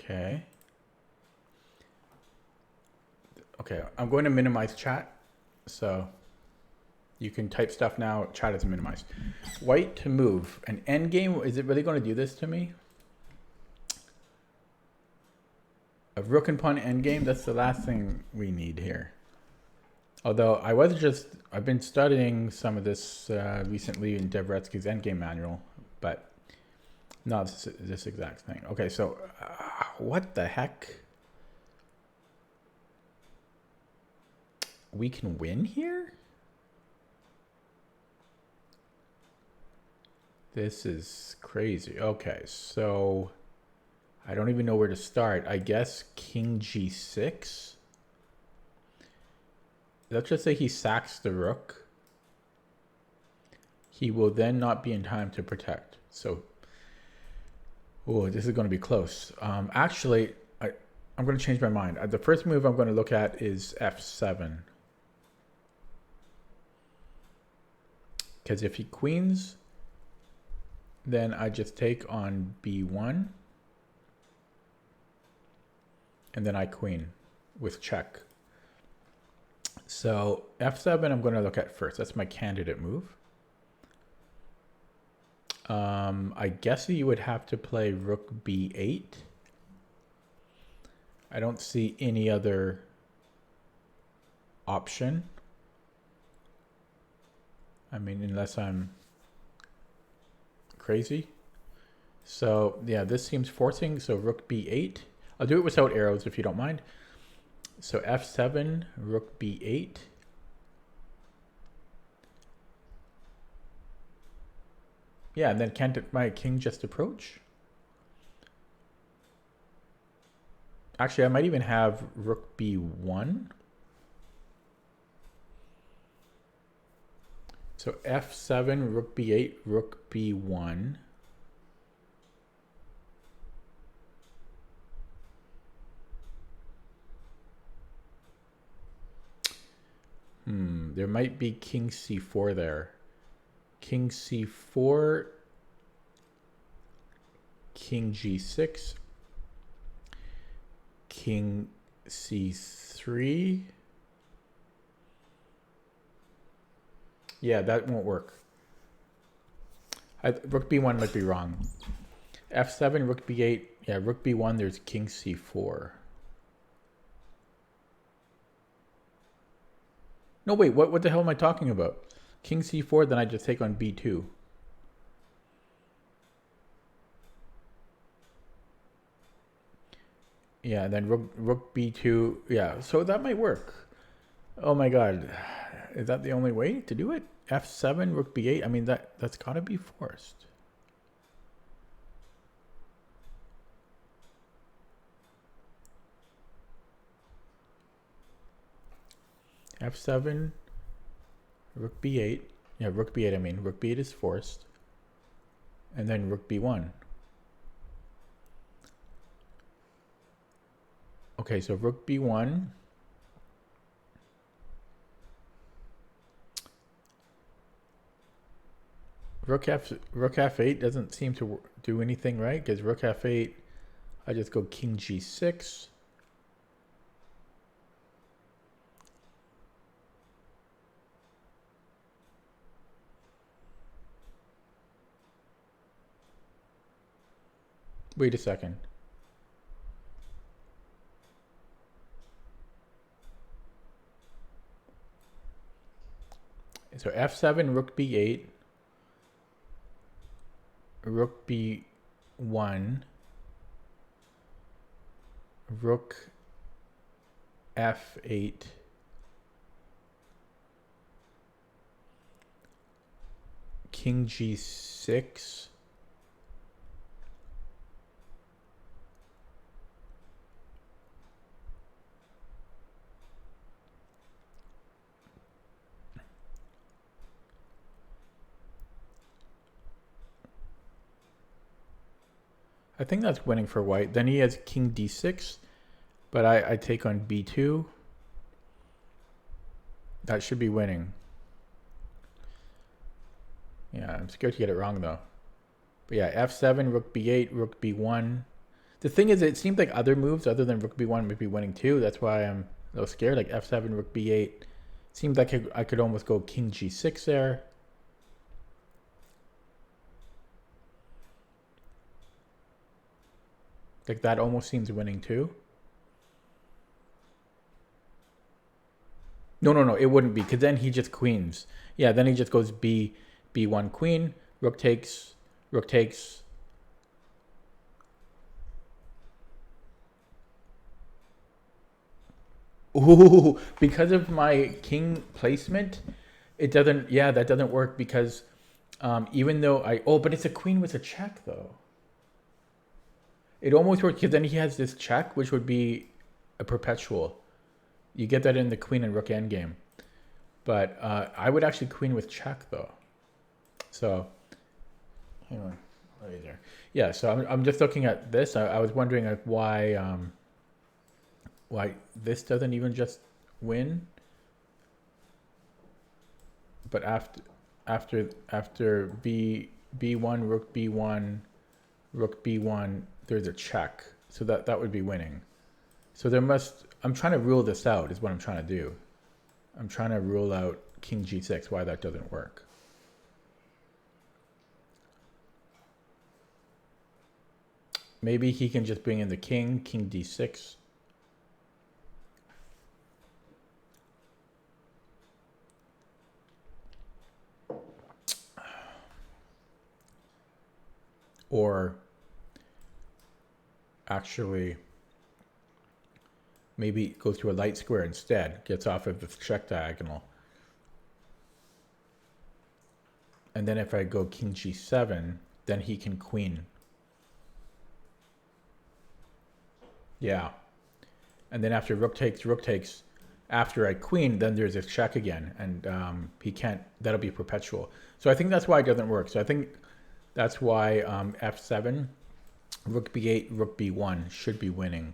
Okay. Okay, I'm going to minimize chat. So you can type stuff now. Chat is minimized. White to move. An endgame. Is it really going to do this to me? A rook and pawn endgame. That's the last thing we need here. Although I've been studying some of this recently in Dvoretsky's endgame manual, but not this exact thing. Okay, so what the heck? We can win here? This is crazy. Okay, so I don't even know where to start. I guess king g6. Let's just say he sacks the rook. He will then not be in time to protect. So, oh, this is going to be close. Actually, I'm going to change my mind. The first move I'm going to look at is f7. Because if he queens, then I just take on b1. And then I queen with check. So f7 I'm going to look at first. That's my candidate move. I guess you would have to play rook b8. I don't see any other option. I mean, unless I'm crazy. So yeah, this seems forcing. So rook b8. I'll do it without arrows if you don't mind. So f7, rook b8. Yeah, and then can't my king just approach? Actually, I might even have rook b1. So f7, rook b8, rook b1. There might be king c4 there. King c4, king g6, king c3. Yeah, that won't work. Rook b1 might be wrong. f7, rook b8. Yeah, rook b1, there's king c4. No, wait, what the hell am I talking about? King c4, then I just take on b2. Yeah, and then rook b2. Yeah, so that might work. Oh my god. Is that the only way to do it? f7, rook b8? I mean, that's got to be forced. f7, rook b8. Yeah, rook b8, I mean. Rook b8 is forced. And then rook b1. Okay, so rook b1. Rook f8 doesn't seem to do anything, right? Because rook f8, I just go king g6. Wait a second. So f7, rook b8, rook b1, rook f8, king g6. I think that's winning for white. Then he has king d6, but I take on b2. That should be winning. Yeah, I'm scared to get it wrong though. But yeah, f7, rook b8, rook b1. The thing is, it seems like other moves other than rook b1 might be winning too. That's why I'm a little scared. Like f7, rook b8. Seems like I could almost go king g6 there. Like that almost seems winning too. No, it wouldn't be, because then he just queens. Yeah, then he just goes b1 queen, rook takes, rook takes. Ooh, because of my king placement, it doesn't, yeah, that doesn't work because even though but it's a queen with a check though. It almost works because then he has this check, which would be a perpetual. You get that in the queen and rook endgame. But I would actually queen with check though. So, hang on, right there. Yeah, so I'm just looking at this. I was wondering why this doesn't even just win. But after b1, rook b1, rook b1, there's a check. So that would be winning. So I'm trying to rule this out is what I'm trying to do. I'm trying to rule out king g6, why that doesn't work. Maybe he can just bring in the king d6. Or actually maybe go to a light square instead, gets off of the check diagonal. And then if I go king g7, then he can queen. Yeah. And then after rook takes, after I queen, then there's a check again. And he can't, that'll be perpetual. So I think that's why it doesn't work. So I think that's why f7, rook b8, rook b1 should be winning.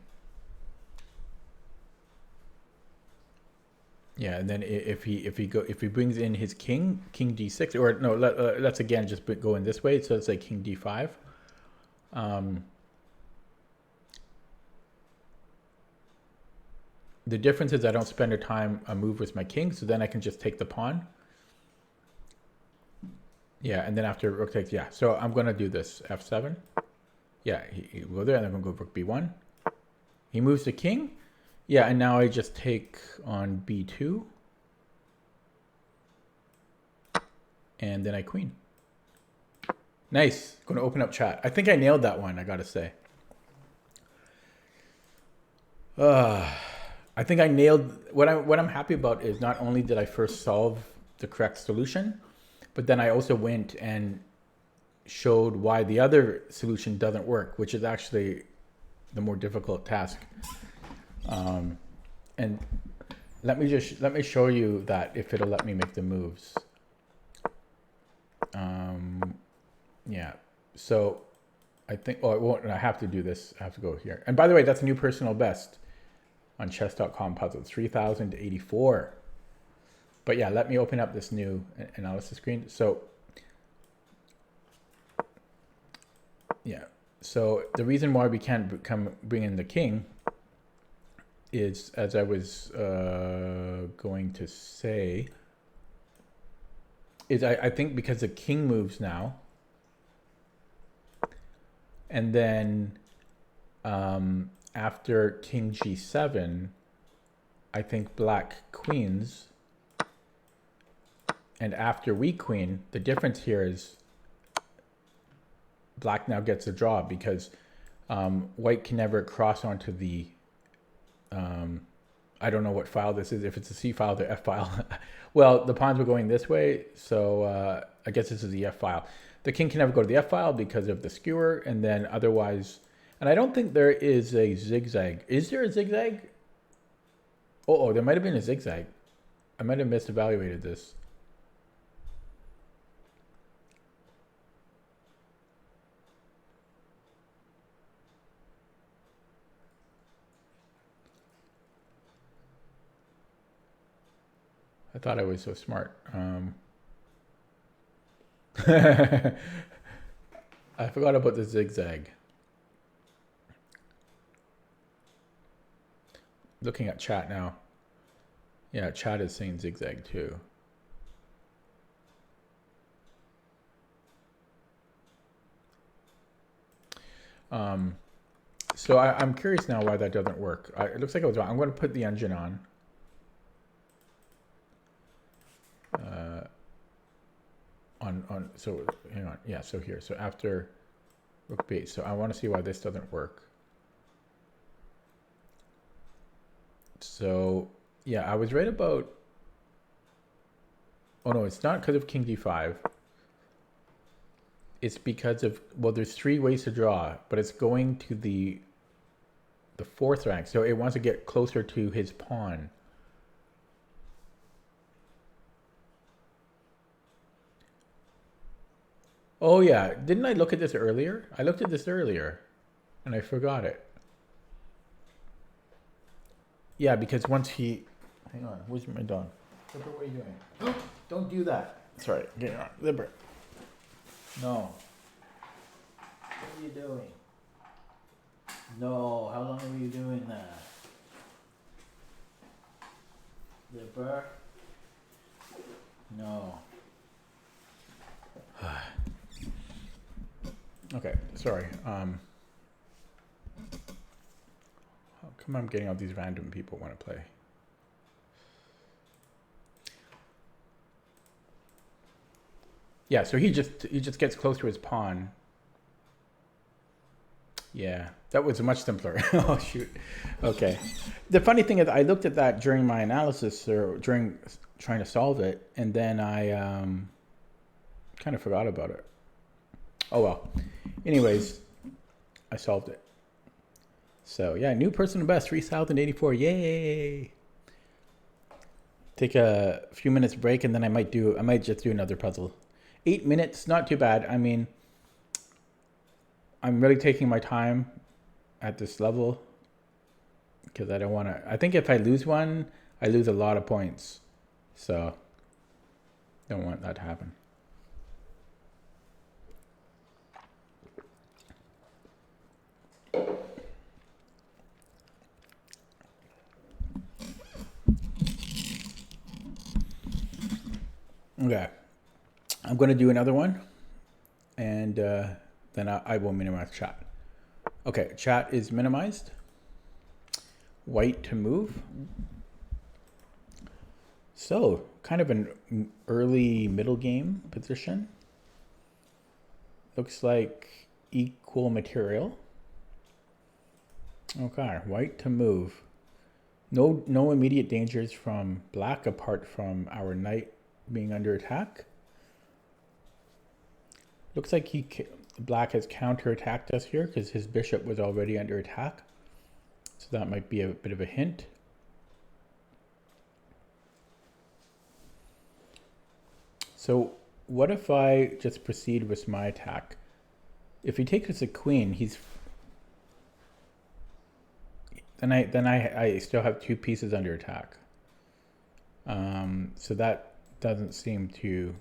Yeah, and then if he brings in his king d6, or no, let's again just go in this way. So it's like king d5. The difference is I don't spend a time a move with my king, so then I can just take the pawn. Yeah, and then after rook takes, yeah. So I'm gonna do this f7. Yeah, he will go there, and I'm gonna go rook b1. He moves the king. Yeah, and now I just take on b2. And then I queen. Nice. Going to open up chat. I think I nailed that one, I gotta say. I think I nailed what I'm happy about is not only did I first solve the correct solution, but then I also went and showed why the other solution doesn't work, which is actually the more difficult task. And let me show you that if it'll let me make the moves. Yeah. So I think, oh, it won't, I have to do this. I have to go here. And by the way, that's a new personal best on chess.com puzzle, 3084. But yeah, let me open up this new analysis screen. So yeah, so the reason why we can't bring in the king is, as I was going to say, is I think because the king moves now, and then after king g7, I think black queens, and after we queen, the difference here is black now gets a draw because white can never cross onto the I don't know what file this is, if it's a C file or F file. Well, the pawns were going this way, so I guess this is the F file. The king can never go to the F file because of the skewer, and then otherwise, and I don't think there is a zigzag. Is there a zigzag? Oh, there might have been a zigzag. I might have misevaluated this. I thought I was so smart. I forgot about the zigzag. looking at chat now. Yeah, chat is saying zigzag too. So I'm curious now why that doesn't work. It looks like I was wrong. I'm going to put the engine on. So hang on. Yeah, so here. So after rook b. So I want to see why this doesn't work. So yeah, I was right about. Oh no, it's not because of king d5. It's because of, well, there's 3 ways to draw, but it's going to the fourth rank, so it wants to get closer to his pawn. Oh yeah, didn't I look at this earlier? I looked at this earlier, and I forgot it. Yeah, because once he, hang on, where's my dog? Zipper, what are you doing? Don't do that. Sorry, get on, Zipper. No. What are you doing? No, how long were you doing that? Zipper? No. Okay, sorry. How come I'm getting all these random people want to play? Yeah, so he just gets close to his pawn. Yeah, that was much simpler. Oh shoot. Okay. The funny thing is, I looked at that during my analysis or during trying to solve it, and then I kind of forgot about it. Oh well. Anyways, I solved it. So yeah, new personal best 3084. Yay! Take a few minutes break, and then I might just do another puzzle. 8 minutes, not too bad. I mean, I'm really taking my time at this level because I don't want to. I think if I lose one, I lose a lot of points. So, don't want that to happen. Okay. I'm going to do another one, and then I will minimize chat. Okay, chat is minimized. White to move. So, kind of an early middle game position. Looks like equal material. Okay, white to move. No immediate dangers from black apart from our knight being under attack. Looks like black has counterattacked us here because his bishop was already under attack. So that might be a bit of a hint. So what if I just proceed with my attack? If he takes a queen, then I still have 2 pieces under attack. So that doesn't seem to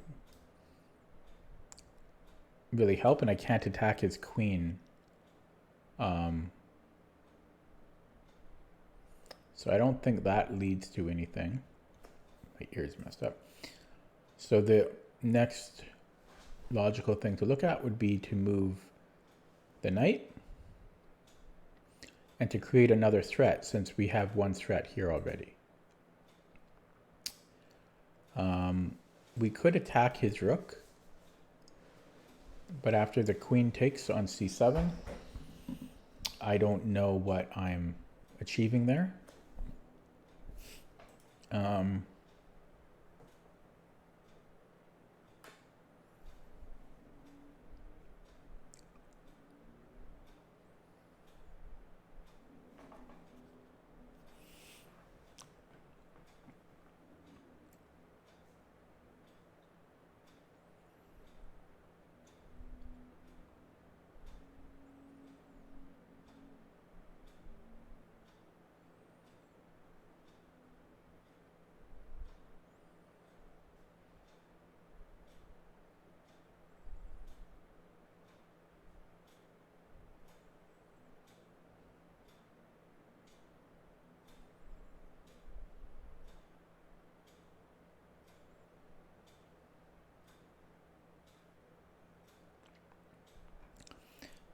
really help, and I can't attack his queen. So I don't think that leads to anything. My ear's messed up. So the next logical thing to look at would be to move the knight and to create another threat, since we have one threat here already. We could attack his rook, but after the queen takes on c7, I don't know what I'm achieving there.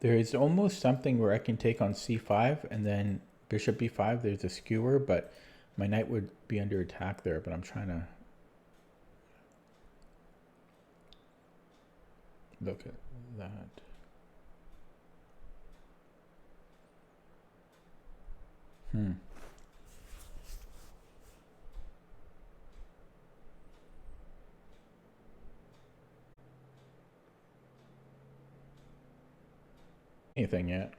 There is almost something where I can take on c5 and then bishop b5. There's a skewer, but my knight would be under attack there, but I'm trying to look at that. Anything yet?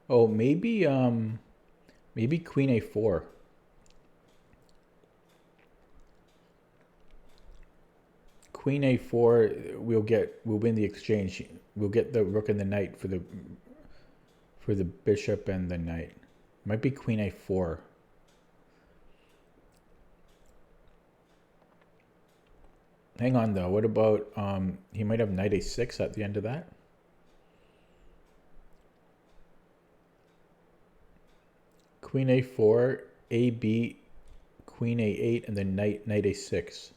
Oh, maybe queen a4. Queen a4, we'll win the exchange. We'll get the rook and the knight for the bishop and the knight. Might be queen a4. Hang on though. What about he might have knight a6 at the end of that? Queen a4, ab, queen a8, and then knight a6.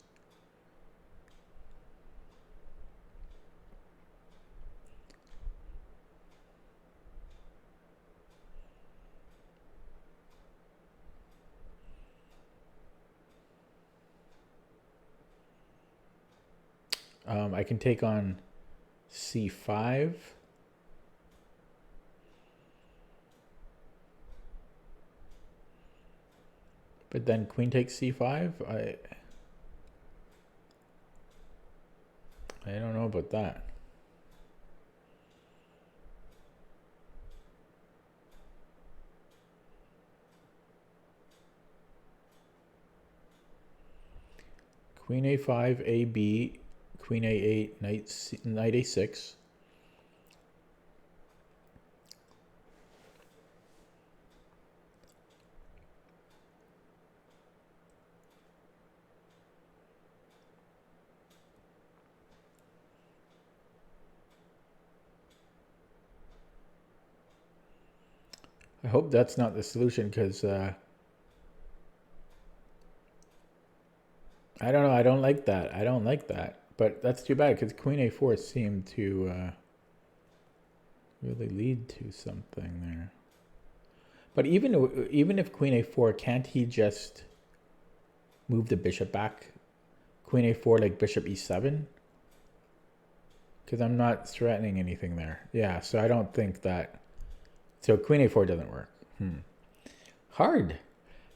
I can take on c5. But then queen takes c5. I don't know about that. Queen a5, ab, queen a8, knight a6. I hope that's not the solution because I don't know. I don't like that. I don't like that. But that's too bad because queen a4 seemed to really lead to something there. But even if queen a4, can't he just move the bishop back? Queen a4 like bishop e7? Because I'm not threatening anything there. Yeah, so I don't think that. So queen a4 doesn't work. Hard.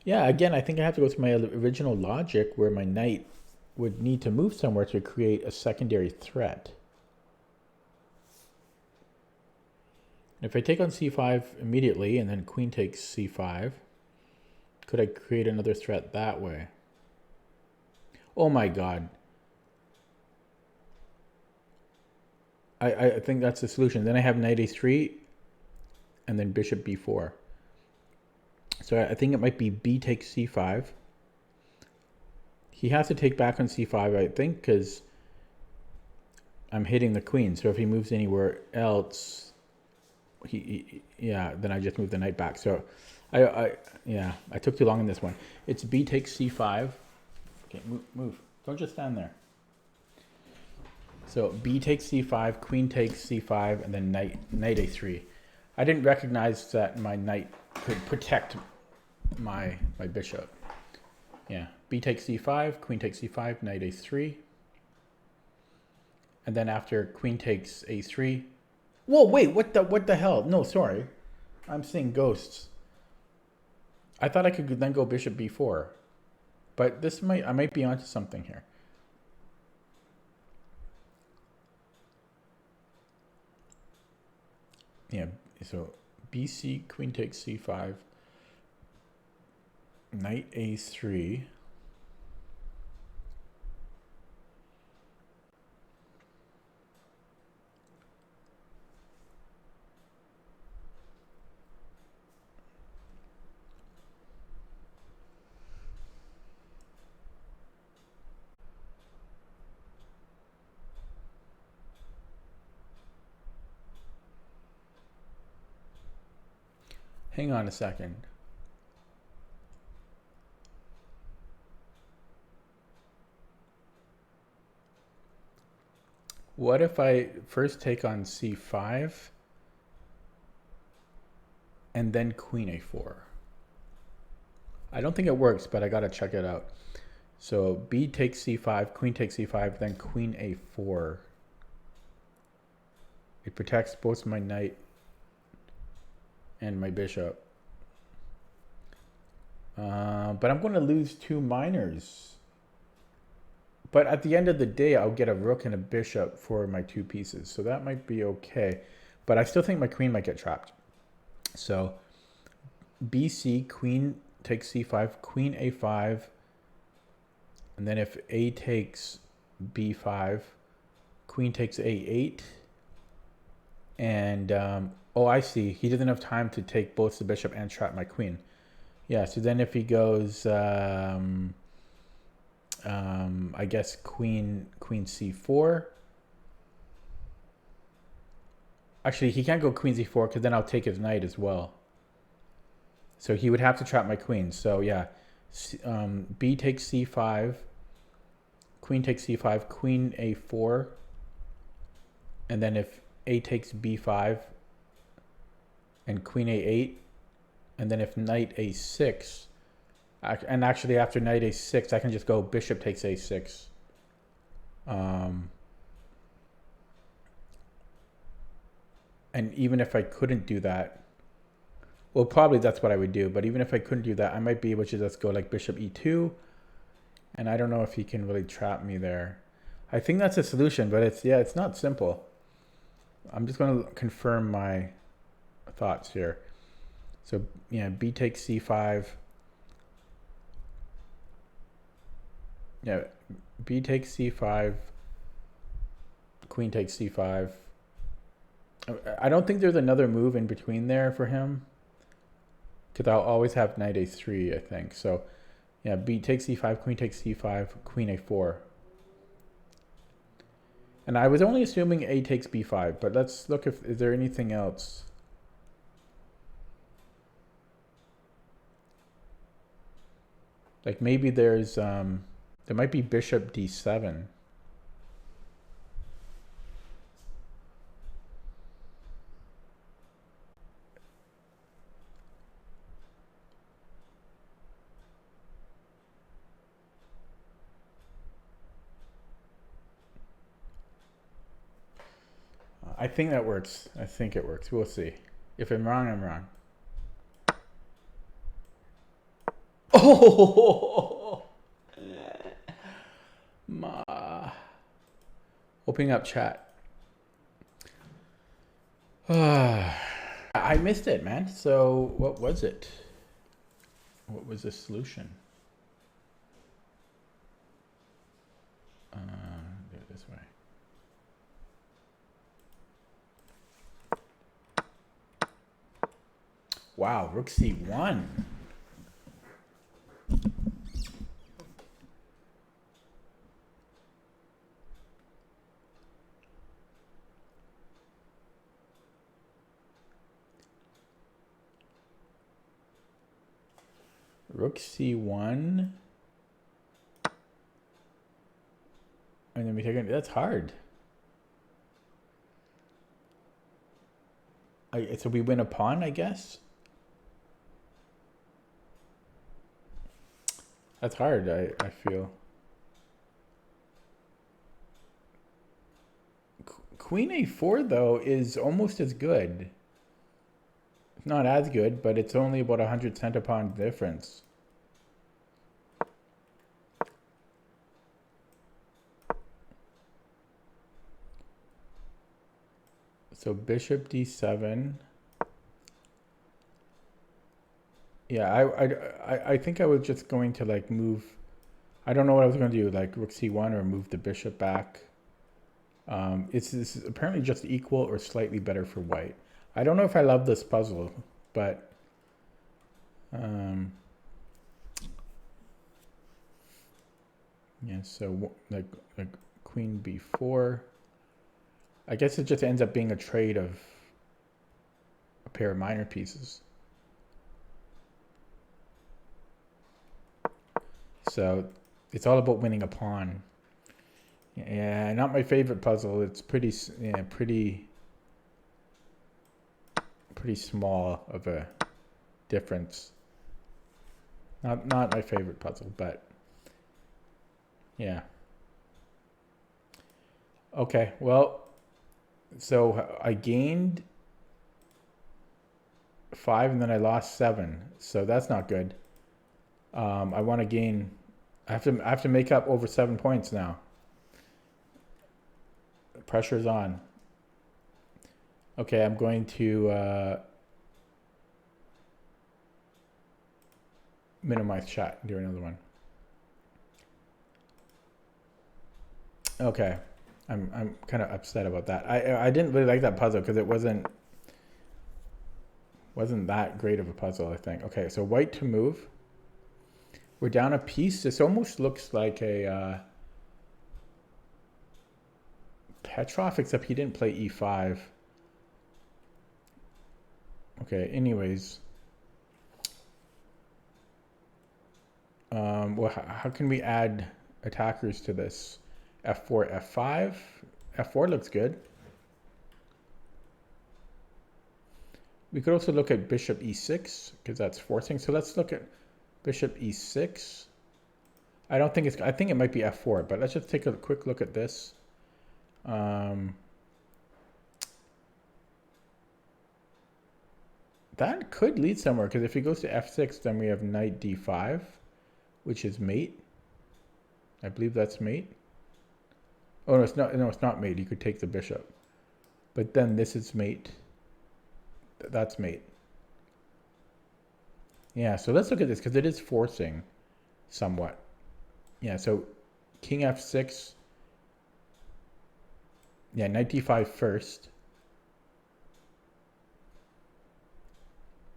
Yeah, again, I think I have to go to my original logic where my knight would need to move somewhere to create a secondary threat. If I take on c5 immediately and then queen takes c5, could I create another threat that way? Oh my god. I think that's the solution. Then I have knight a3 and then bishop b4. So I think it might be b takes c5. He has to take back on c5, I think, because I'm hitting the queen. So if he moves anywhere else, then I just move the knight back. So I took too long in this one. It's b takes c5. Okay, move. Don't just stand there. So b takes c5, queen takes c5, and then knight a3. I didn't recognize that my knight could protect my bishop. Yeah, b takes c5, queen takes c5, knight a3. And then after queen takes a3. Whoa, wait, what the hell? No, sorry. I'm seeing ghosts. I thought I could then go bishop b4. But I might be onto something here. Yeah, so bc, queen takes c5, knight a3. Hang on a second. What if I first take on c5 and then queen a4? I don't think it works, but I gotta check it out. So b takes c5, queen takes c5, then queen a4. It protects both my knight and my bishop. But I'm going to lose 2 minors. But at the end of the day, I'll get a rook and a bishop for my 2 pieces. So that might be okay. But I still think my queen might get trapped. So BC, queen takes c5, queen a5. And then if a takes b5, queen takes a8. And, oh, I see. He doesn't have time to take both the bishop and trap my queen. Yeah, so then if he goes, I guess queen c4. Actually, he can't go queen c4 because then I'll take his knight as well. So he would have to trap my queen. So yeah, b takes c5, queen takes c5, queen a4. And then if a takes b5 and queen a8, and then if knight a6, and actually after knight a6, I can just go bishop takes a6. And even if I couldn't do that, well, probably that's what I would do. But even if I couldn't do that, I might be able to just go like bishop e2. And I don't know if he can really trap me there. I think that's a solution, but it's not simple. I'm just going to confirm my thoughts here. So yeah, b takes c5. Yeah, b takes c5. Queen takes c5. I don't think there's another move in between there for him, because I'll always have knight a3, I think. So yeah, b takes c5, queen takes c5, queen a4. And I was only assuming a takes b5, but let's look if is there anything else. Like maybe there's there might be bishop d7. I think that works. I think it works. We'll see. If I'm wrong, I'm wrong. Oh! Opening up chat. I missed it, man. So what was it? What was the solution? Do it this way. Wow, rook c1. Rook c1. And then we take it. That's hard. So we win a pawn, I guess? That's hard, I feel. Queen a4, though, is almost as good. It's not as good, but it's only about 100 centipawn difference. So bishop d7. Yeah, I think I was just going to like move. I don't know what I was going to do, like rook c1 or move the bishop back. This is apparently just equal or slightly better for white. I don't know if I love this puzzle, but yeah. So like queen b4. I guess it just ends up being a trade of a pair of minor pieces. So it's all about winning a pawn. Yeah, not my favorite puzzle. It's pretty small of a difference. Not my favorite puzzle, but yeah. Okay, well, so I gained 5 and then I lost 7, so that's not good. I want to gain. I have to make up over 7 points now. The pressure's on. Okay, I'm going to minimize chat and do another one. Okay, I'm kind of upset about that. I didn't really like that puzzle because it wasn't that great of a puzzle, I think. Okay, so white to move. We're down a piece. This almost looks like a Petrov, except he didn't play e5. Okay, anyways. Well, how can we add attackers to this? F4, F5. F4 looks good. We could also look at bishop e6 because that's forcing. So let's look at bishop e6. I think it might be f4, but let's just take a quick look at this. That could lead somewhere because if he goes to f6, then we have knight d5, which is mate. I believe that's mate. Oh no, it's not. No, it's not mate. He could take the bishop, but then this is mate. That's mate. Yeah. So let's look at this because it is forcing, somewhat. Yeah. So king f6. Yeah, knight d5 first.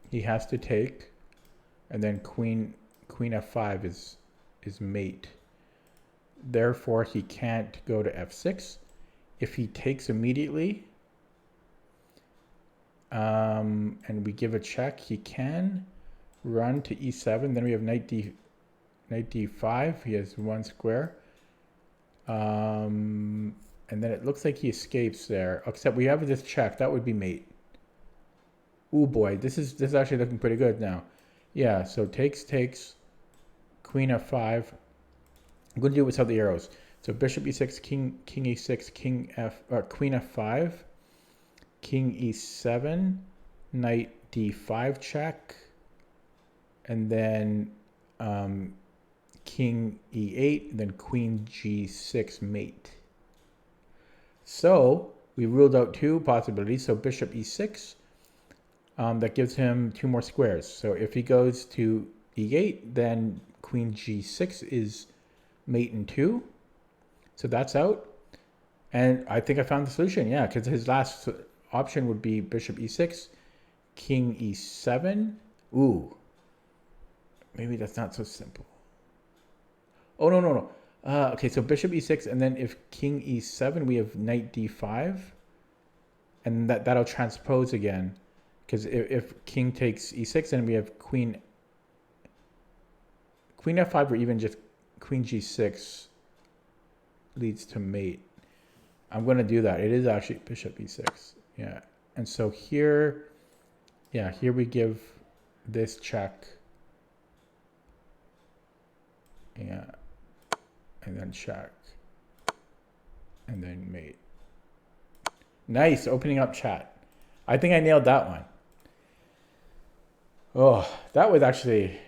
He has to take, and then queen f5 is mate. Therefore, he can't go to f6. If he takes immediately, and we give a check, he can run to e7. Then we have knight d5. He has one square. And then it looks like he escapes there. Except we have this check. That would be mate. Oh boy, this is actually looking pretty good now. Yeah, so takes, queen f5. I'm going to do it without the arrows. So bishop e6, king e6, queen f5, king e7, knight d5 check, and then king e8, then queen g6 mate. So we ruled out 2 possibilities. So bishop e6, that gives him 2 more squares. So if he goes to e8, then queen g6 is mate in 2. So that's out. And I think I found the solution. Yeah, because his last option would be bishop e6, king e7. Ooh. Maybe that's not so simple. Oh, no. Okay, so bishop e6, and then if king e7, we have knight d5. And that'll transpose again. Because if king takes e6, then we have queen f5, or even just queen g6 leads to mate. I'm going to do that. It is actually bishop e6. Yeah. And so here, yeah, here we give this check. Yeah. And then check. And then mate. Nice. Opening up chat. I think I nailed that one. Oh, that was actually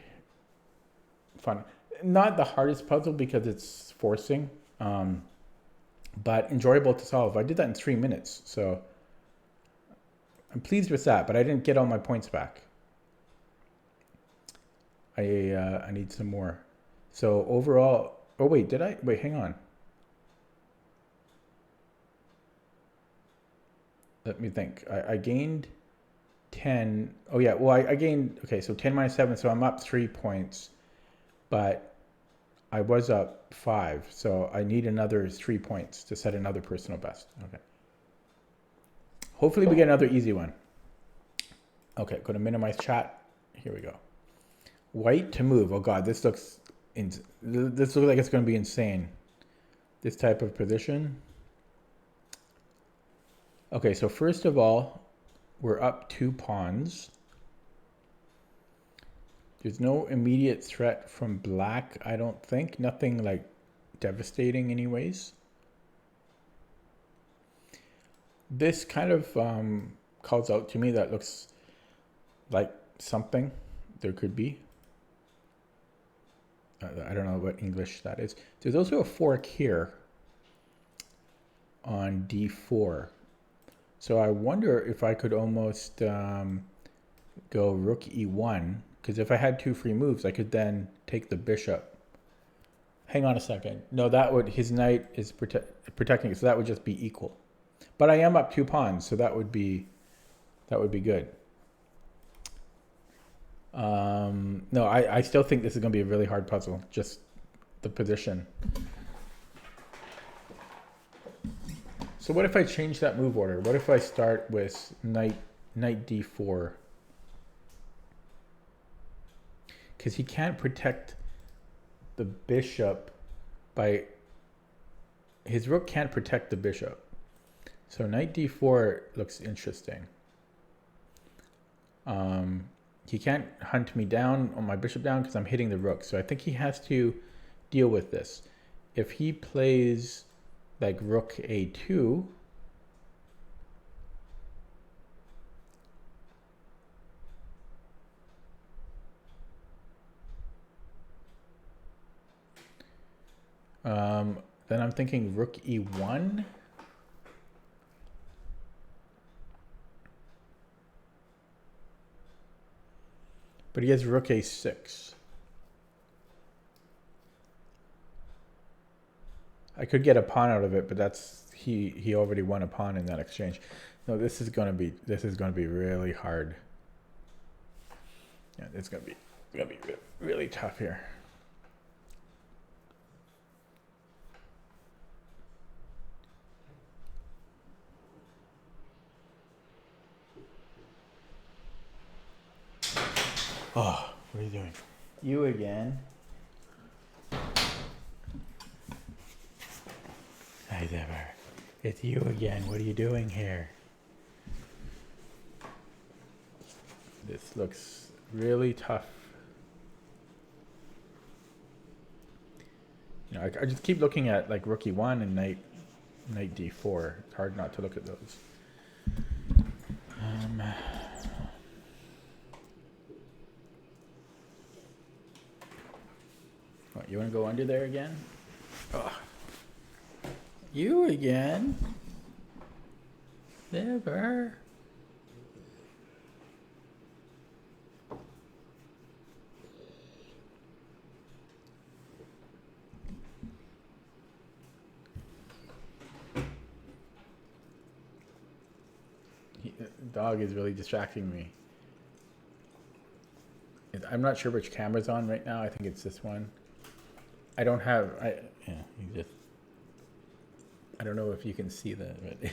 fun. Not the hardest puzzle because it's forcing, but enjoyable to solve. I did that in 3 minutes, so I'm pleased with that, but I didn't get all my points back. I need some more. So overall, oh wait, did I? Wait, hang on. Let me think. I gained 10. Oh yeah, well I gained, okay, so 10 minus 7, so I'm up 3 points, but I was up 5, so I need another 3 points to set another personal best. Okay. Hopefully we get another easy one. Okay, go to minimize chat. Here we go. White to move. Oh god, this looks this looks like it's going to be insane. This type of position. Okay, so first of all, we're up 2 pawns. There's no immediate threat from black, I don't think. Nothing like devastating anyways. This kind of calls out to me that looks like something there could be. I don't know what English that is. There's also a fork here on d4. So I wonder if I could almost go rook e1, because if I had 2 free moves, I could then take the bishop. Hang on a second. No, that would, his knight is protecting it, so that would just be equal. But I am up 2 pawns, so that would be good. No, I still think this is going to be a really hard puzzle, just the position. So what if I change that move order? What if I start with knight d4? Because he can't protect the bishop by... His rook can't protect the bishop. So knight d4 looks interesting. He can't hunt me down on my bishop down because I'm hitting the rook. So I think he has to deal with this. If he plays like rook a2, then I'm thinking rook e1. But he has rook a6. I could get a pawn out of it, but that's he already won a pawn in that exchange. No, this is gonna be really hard. Yeah, it's gonna be really tough here. Oh, what are you doing? You again. Hi, Deborah. It's you again. What are you doing here? This looks really tough. You know, I just keep looking at like rook e1 and knight d4. It's hard not to look at those. What, you want to go under there again? Oh. You again? Never. The dog is really distracting me. I'm not sure which camera's on right now. I think it's this one. I don't have. I don't know if you can see that. But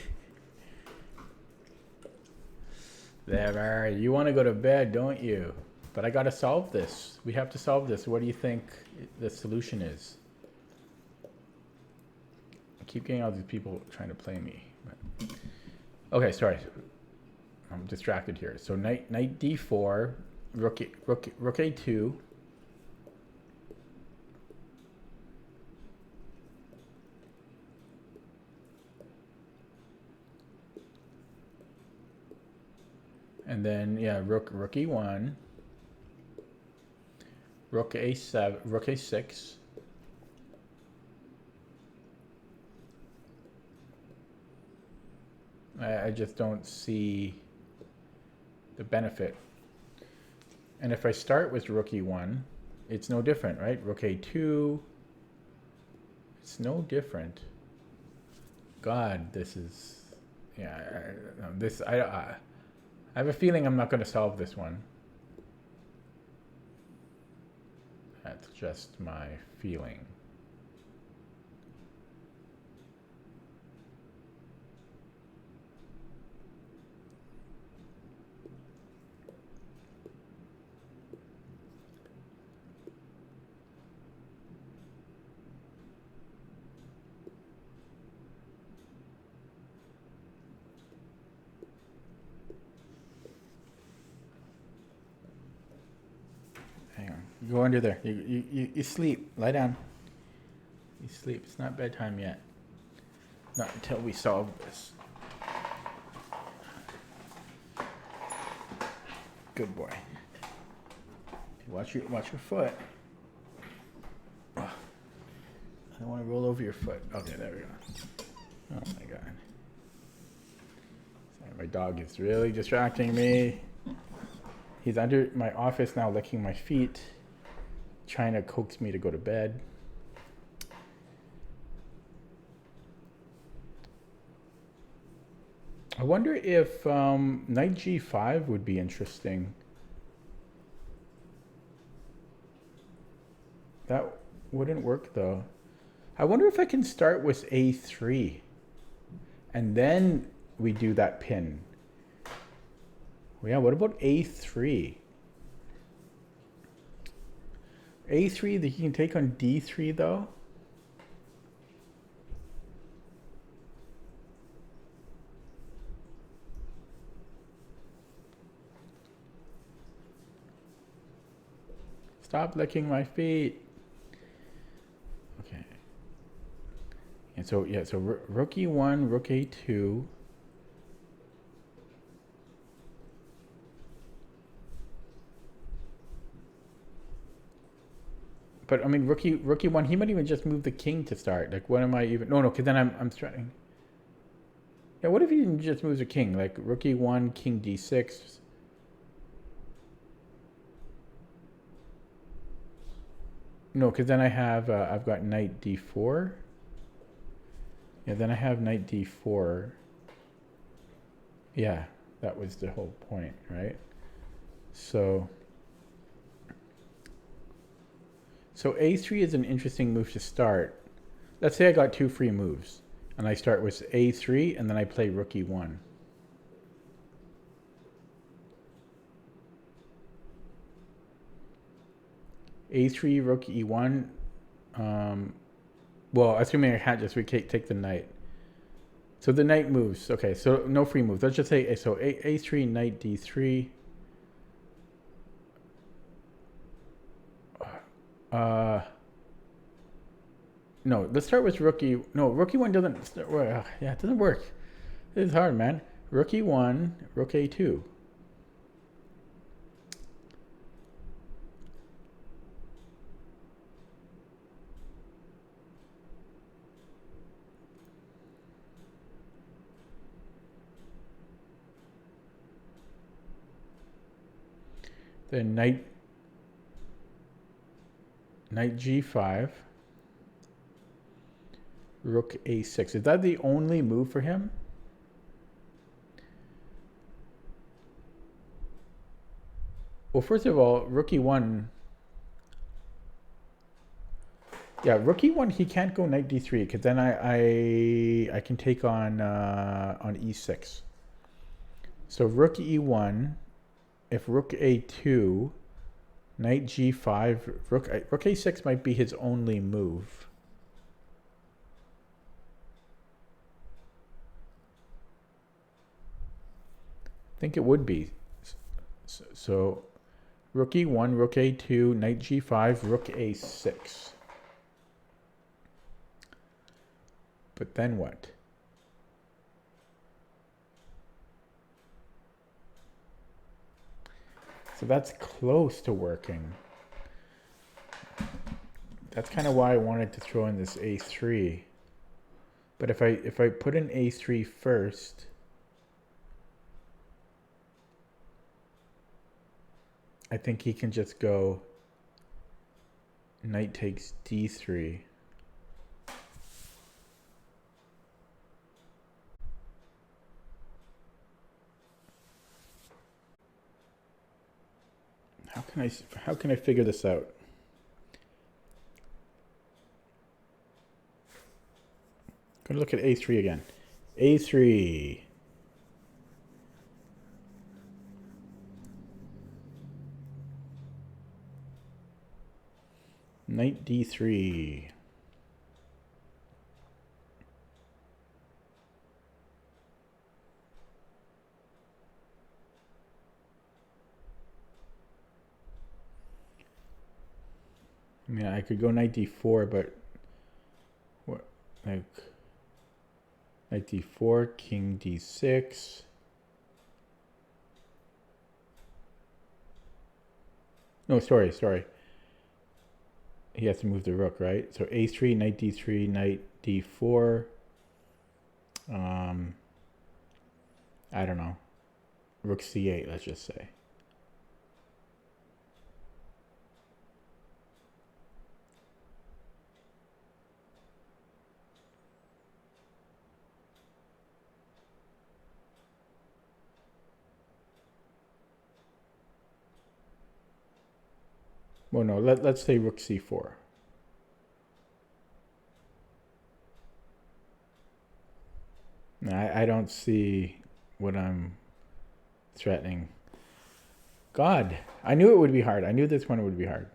there, you want to go to bed, don't you? But I got to solve this. We have to solve this. What do you think the solution is? I keep getting all these people trying to play me. But... Okay, sorry. I'm distracted here. So knight d4, rook a2. And then, yeah, rook e1, rook a7, rook a6. I just don't see the benefit. And if I start with rook e1, it's no different, right? Rook a2, it's no different. God, this is, yeah, I have a feeling I'm not going to solve this one. That's just my feeling. Go under there. You sleep. Lie down. You sleep. It's not bedtime yet. Not until we solve this. Good boy. Watch your foot. Oh, I don't want to roll over your foot. Okay, there we go. Oh my god. Sorry, my dog is really distracting me. He's under my office now, licking my feet, trying to coax me to go to bed. I wonder if knight g5 would be interesting. That wouldn't work though. I wonder if I can start with a3 and then we do that pin. Well, yeah, what about a3? a3 that you can take on d3 though. Stop licking my feet. Okay. And so, yeah, so rook e1, rook a2. But I mean, rook e1, he might even just move the king to start. Like, what am I even? No, because then I'm starting. Yeah, what if he just moves a king? Like rook e1, king d6. No, because then I have, I've got knight d4. Yeah, then I have knight d4. Yeah, that was the whole point, right? So a3 is an interesting move to start. Let's say I got two free moves, and I start with a3, and then I play rook e1. a3, rook e1. Well, assuming I can't just take the knight. So the knight moves. Okay, so no free moves. Let's just say, so a3, knight d3. No, let's start with rook e. No, rook e1 doesn't. Yeah, it doesn't work. It's hard, man. Rook e1, rook a2. Then knight g5, rook a6. Is that the only move for him? Well, first of all, rook e1. Yeah, rook e1, he can't go knight d3 because then I can take on e6. So rook e1, if rook a2, knight g5, rook a6 might be his only move. I think it would be. So rook e1, rook a2, knight g5, rook a6. But then what? So that's close to working. That's kind of why I wanted to throw in this a3. But if I put in a3 first, I think he can just go knight takes d3. How can I figure this out? Gonna look at a3 again. a3. Knight d3. I mean, I could go knight d4, but what, like knight d4, king d6. No, sorry. He has to move the rook, right? So a3, knight d3, knight d4. I don't know. Rook c8, let's just say. Well, no, let's say rook c4. I don't see what I'm threatening. God, I knew it would be hard. I knew this one would be hard.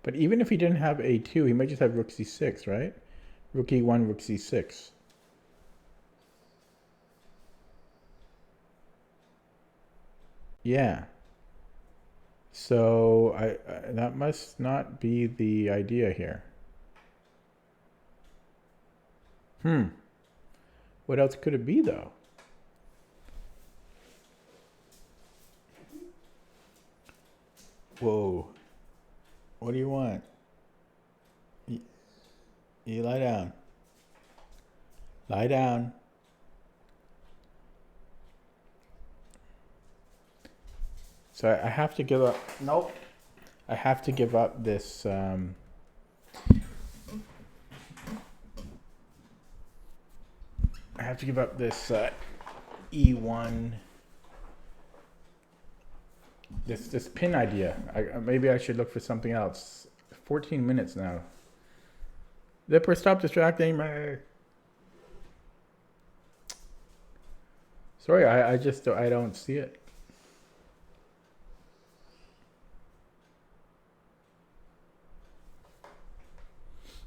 But even if he didn't have a2, he might just have rook c6, right? Rook e1, rook c6. Yeah. So that must not be the idea here. What else could it be, though? Whoa. What do you want? You lie down. Lie down. So I have to give up. Nope. I have to give up this. I have to give up this E1. This pin idea. Maybe I should look for something else. 14 minutes now. Zipper, stop distracting me. Sorry, I just I don't see it.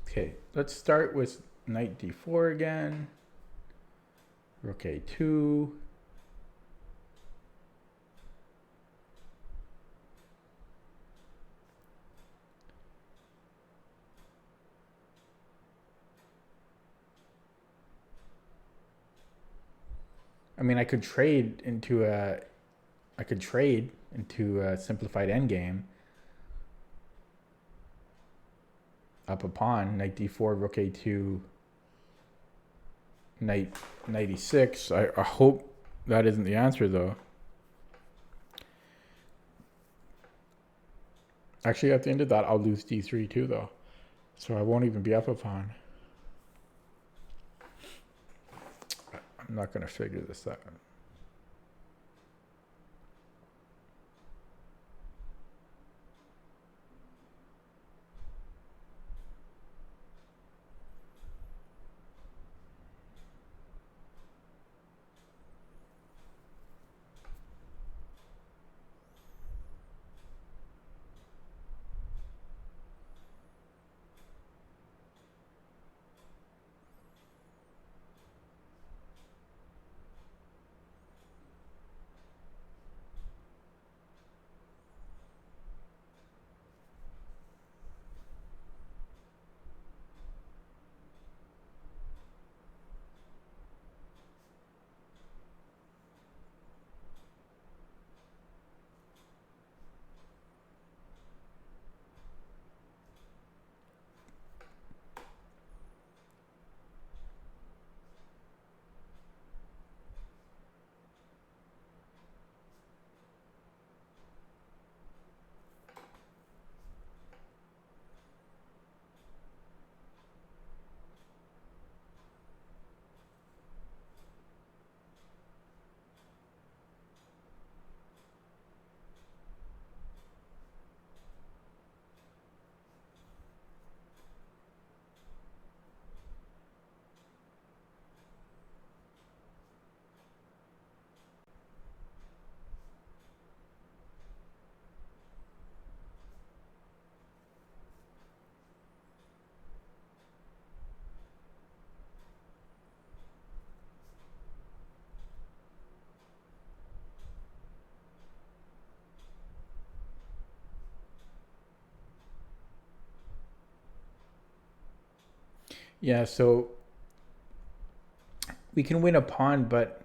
Okay, let's start with knight d4 again. Rook a2. I mean, I could trade into a simplified endgame. Up a pawn, knight d4, rook a2, knight e6. I hope that isn't the answer, though. Actually, at the end of that, I'll lose d3 too, though. So I won't even be up a pawn. I'm not going to figure this out. Yeah, so we can win a pawn, but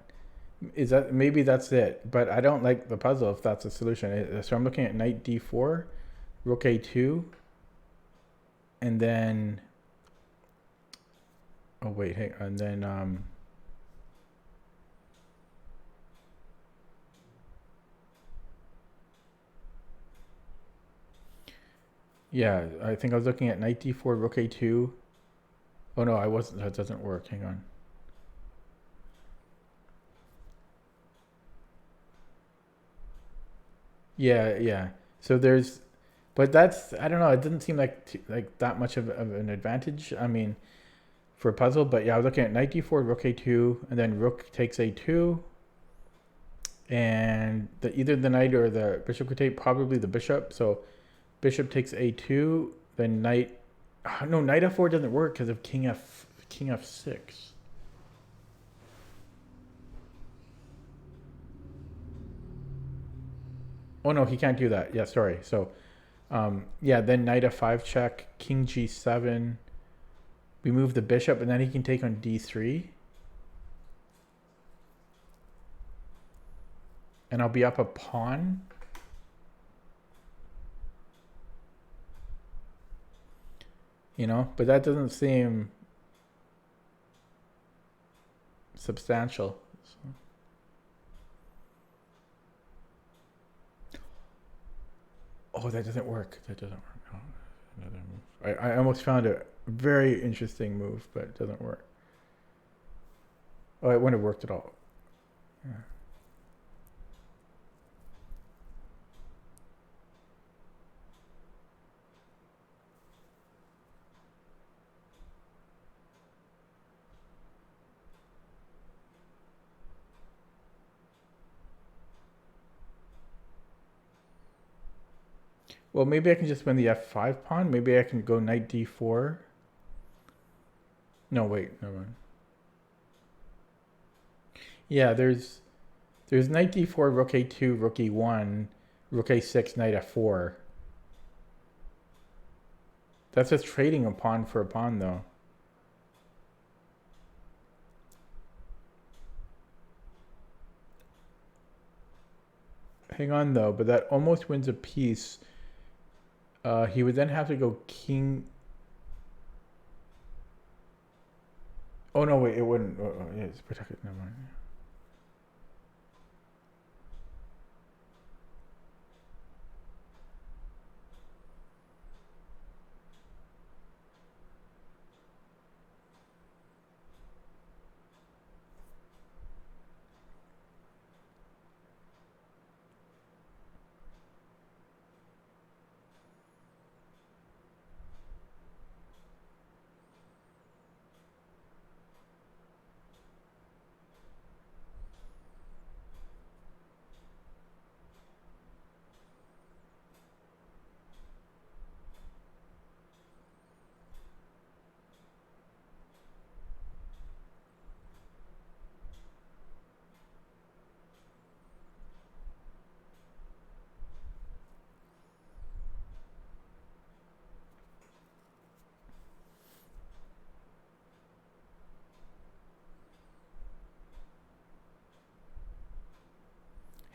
is that maybe that's it? But I don't like the puzzle if that's a solution. So I'm looking at knight d4, rook a2, and then oh wait, hey, and then yeah, I think I was looking at knight d4, rook a2. Oh no, I wasn't. That doesn't work. Hang on. Yeah, yeah. So there's, but that's I don't know. It doesn't seem like that much of an advantage. I mean, for a puzzle, but yeah, I was looking at knight d4, rook a2, and then rook takes a2, and either the knight or the bishop could take probably the bishop. So bishop takes a2, then knight. Oh, no, knight f4 doesn't work because of king f6. Oh no, he can't do that. Yeah, sorry. So yeah, then knight f5 check, king g7. We move the bishop, and then he can take on d3, and I'll be up a pawn. But that doesn't seem substantial. So. Oh, that doesn't work. That doesn't work. Oh, another move. I almost found a very interesting move, but it doesn't work. Oh, it wouldn't have worked at all. Yeah. Well, maybe I can just win the f5 pawn. Maybe I can go knight d4. No, wait, never mind. Yeah, there's knight d4, rook a2, rook e1, rook a6, knight f4. That's just trading a pawn for a pawn, though. Hang on, though, but that almost wins a piece. He would then have to go king. Oh no, wait, it wouldn't. Yeah, it's protected. Never mind.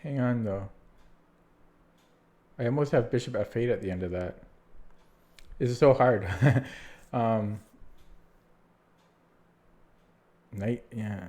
Hang on, though. I almost have bishop f8 at the end of that. This is so hard. um, Knight, yeah.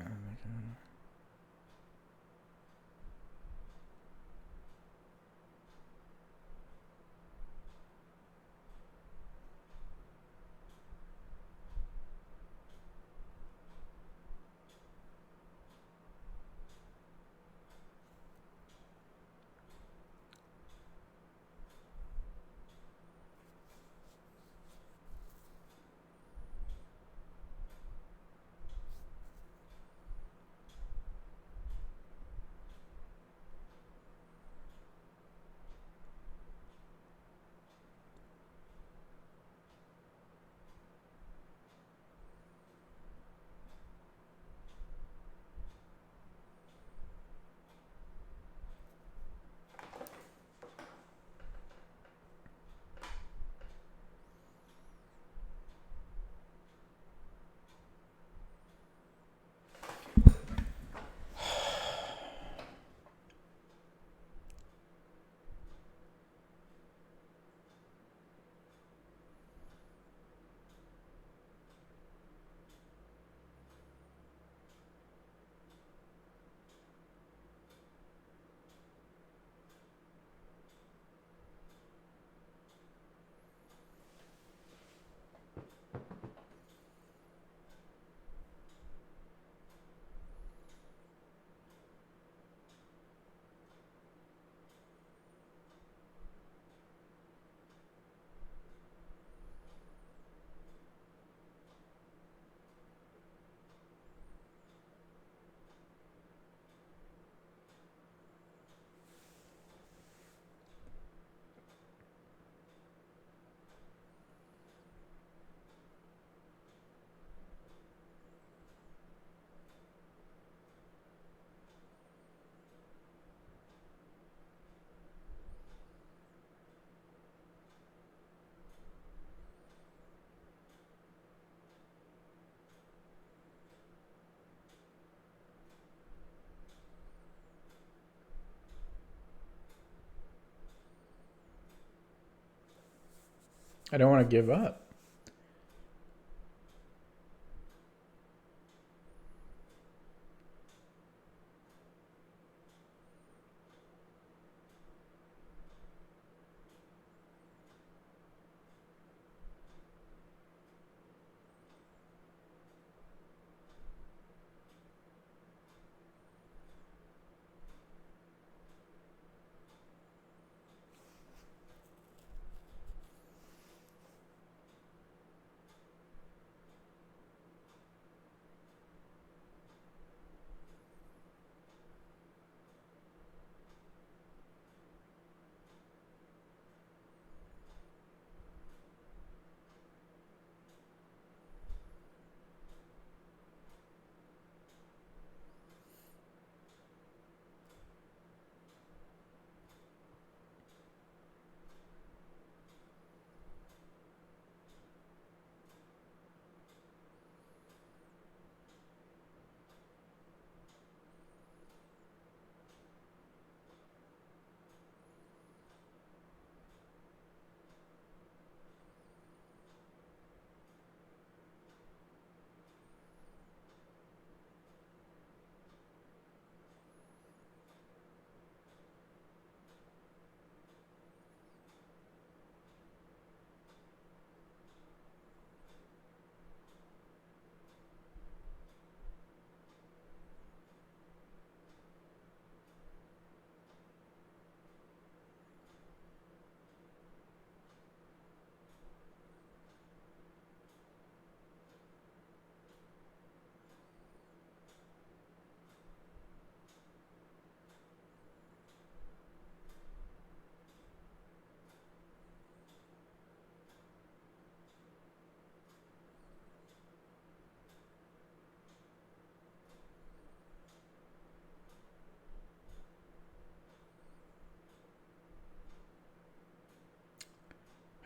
I don't want to give up.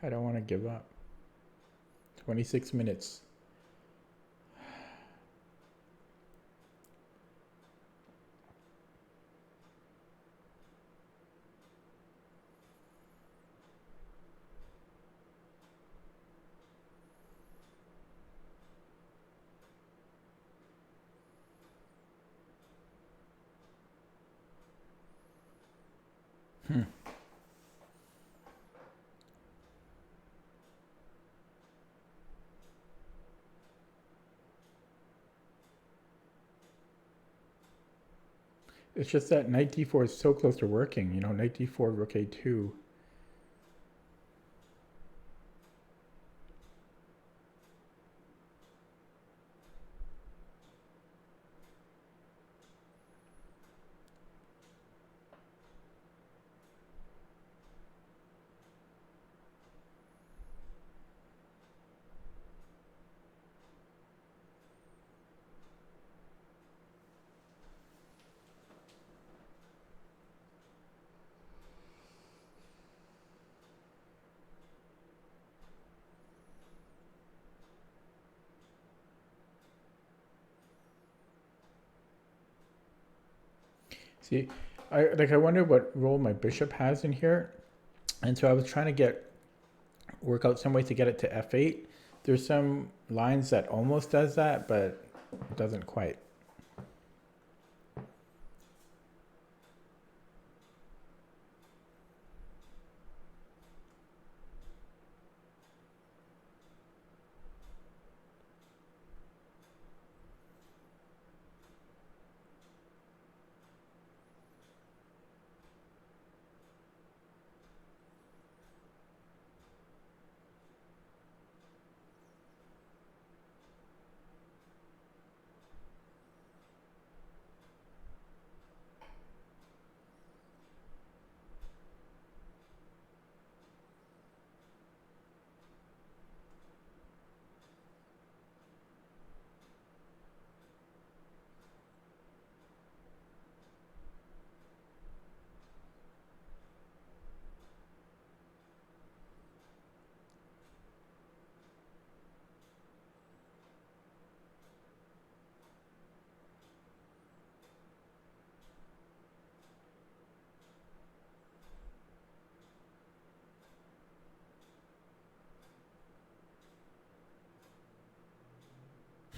I don't want to give up. 26 minutes. It's just that knight d4 is so close to working. You know, knight d4, rook a2. See, I wonder what role my bishop has in here. And so I was trying to work out some way to get it to f8. There's some lines that almost does that, but it doesn't quite.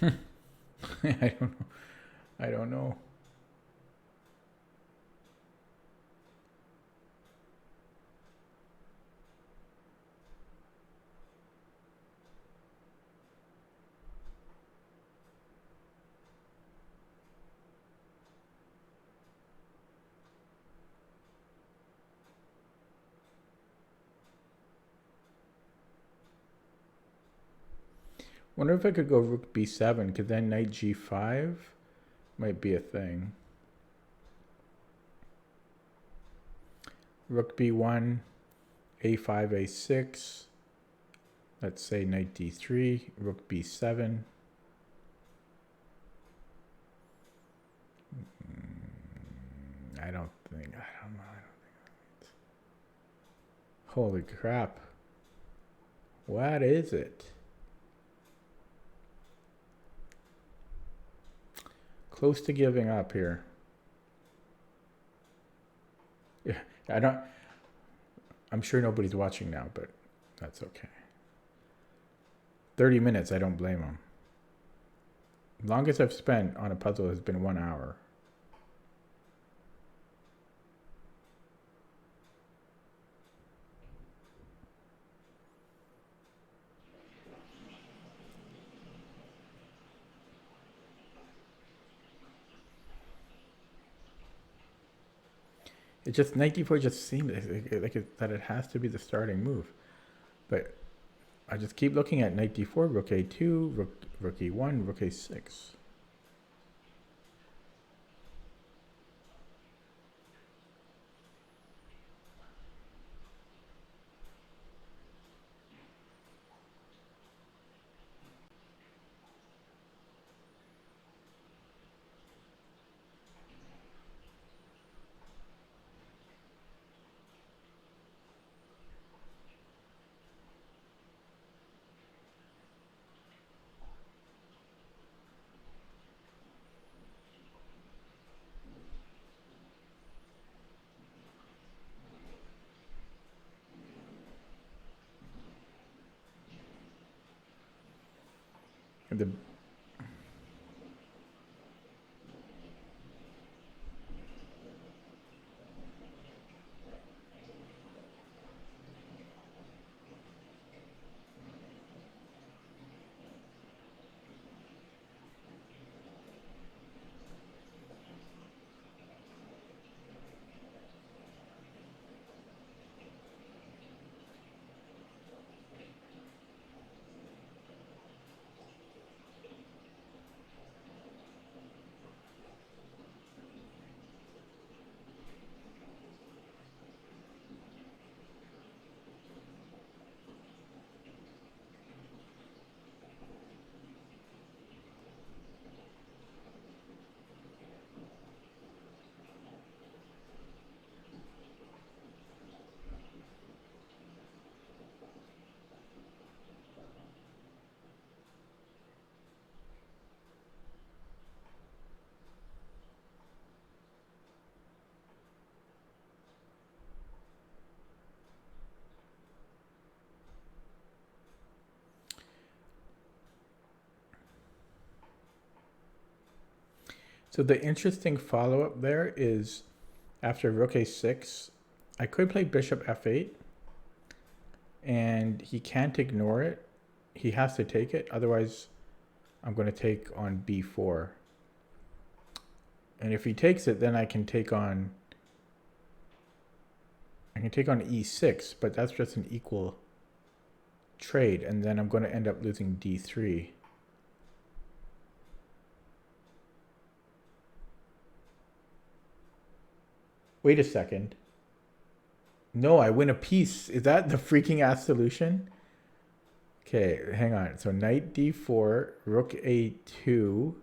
I don't know. I don't know. Wonder if I could go rook b7, because then knight g5 might be a thing. Rook b1, a5, a6. Let's say knight d3, rook b7. I don't know. Holy crap. What is it? Close to giving up here. Yeah, I'm sure nobody's watching now, but that's okay. 30 minutes, I don't blame them. Longest I've spent on a puzzle has been 1 hour. It just, knight d4 just seemed that it has to be the starting move. But I just keep looking at knight d4, rook a2, rook e1, rook a6. The So the interesting follow-up there is after rook a6, I could play bishop f8, and he can't ignore it. He has to take it, otherwise I'm going to take on b4. And if he takes it, then I can take on e6, but that's just an equal trade, and then I'm going to end up losing d3. Wait a second. No, I win a piece. Is that the freaking ass solution? Okay, hang on. So knight d4, rook a2.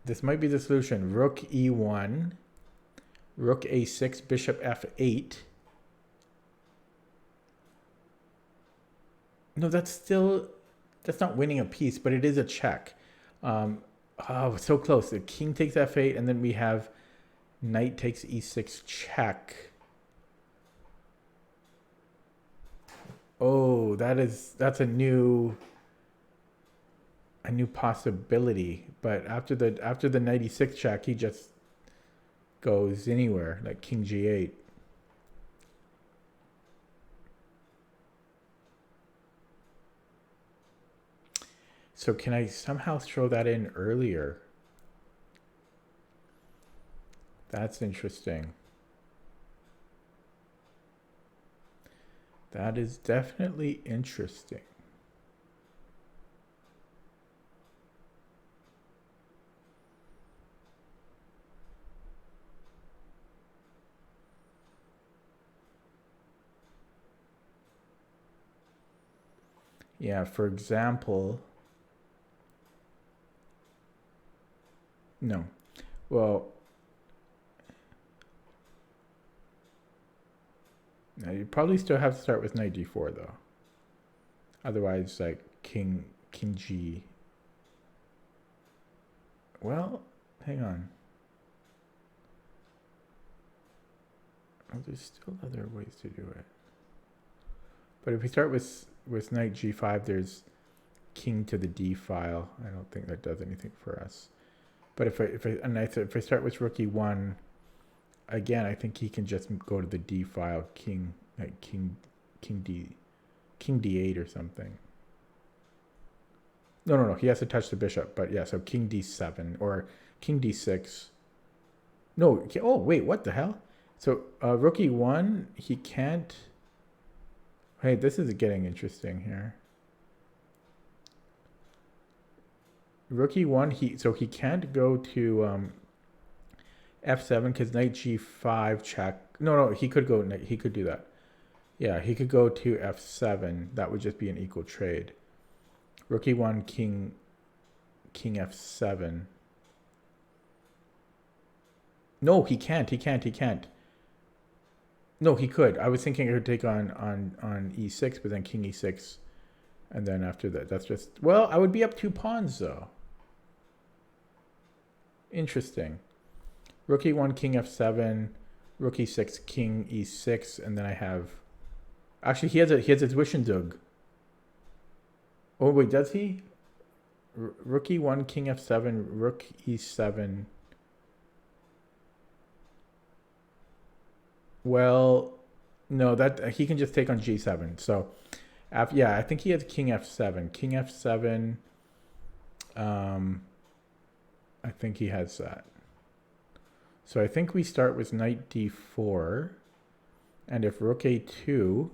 This might be the solution. Rook e1, rook a6, bishop f8. No, that's not winning a piece, but it is a check. Oh, so close. The king takes f8, and then we have knight takes e6 check. Oh, that's a new a new possibility. But after the 96 check, he just goes anywhere, like king g8. So can I somehow throw that in earlier? That's interesting. That is definitely interesting. Yeah, for example, no. Well, now you probably still have to start with knight d4 though. Otherwise, like king g. Well, hang on. Oh, there's still other ways to do it. But if we start with knight g5, there's king to the d file. I don't think that does anything for us. But if I start with rook e1, again, I think he can just go to the d file, king d8 or something. No. He has to touch the bishop. But yeah, so king d7 or king d6. No. Oh wait, what the hell? So rook e1, he can't. Hey, this is getting interesting here. Rook e1, he can't go to f7 because knight g5 check. No, he could go. He could do that. Yeah, he could go to f7. That would just be an equal trade. Rook e1, king f7. No, he can't. No, he could. I was thinking he could take on e6, but then king e6, and then after that, that's just. Well, I would be up 2 pawns though. Interesting. Rook e1, king f7, rook e6, king e6, and then I have. Actually, he has a Zwischenzug. Oh wait, does he? Rook e1, king f7, rook e7. Well, no, that he can just take on g7. So, yeah, I think he has king f7. King f7. I think he has that. So I think we start with knight d4, and if rook a2.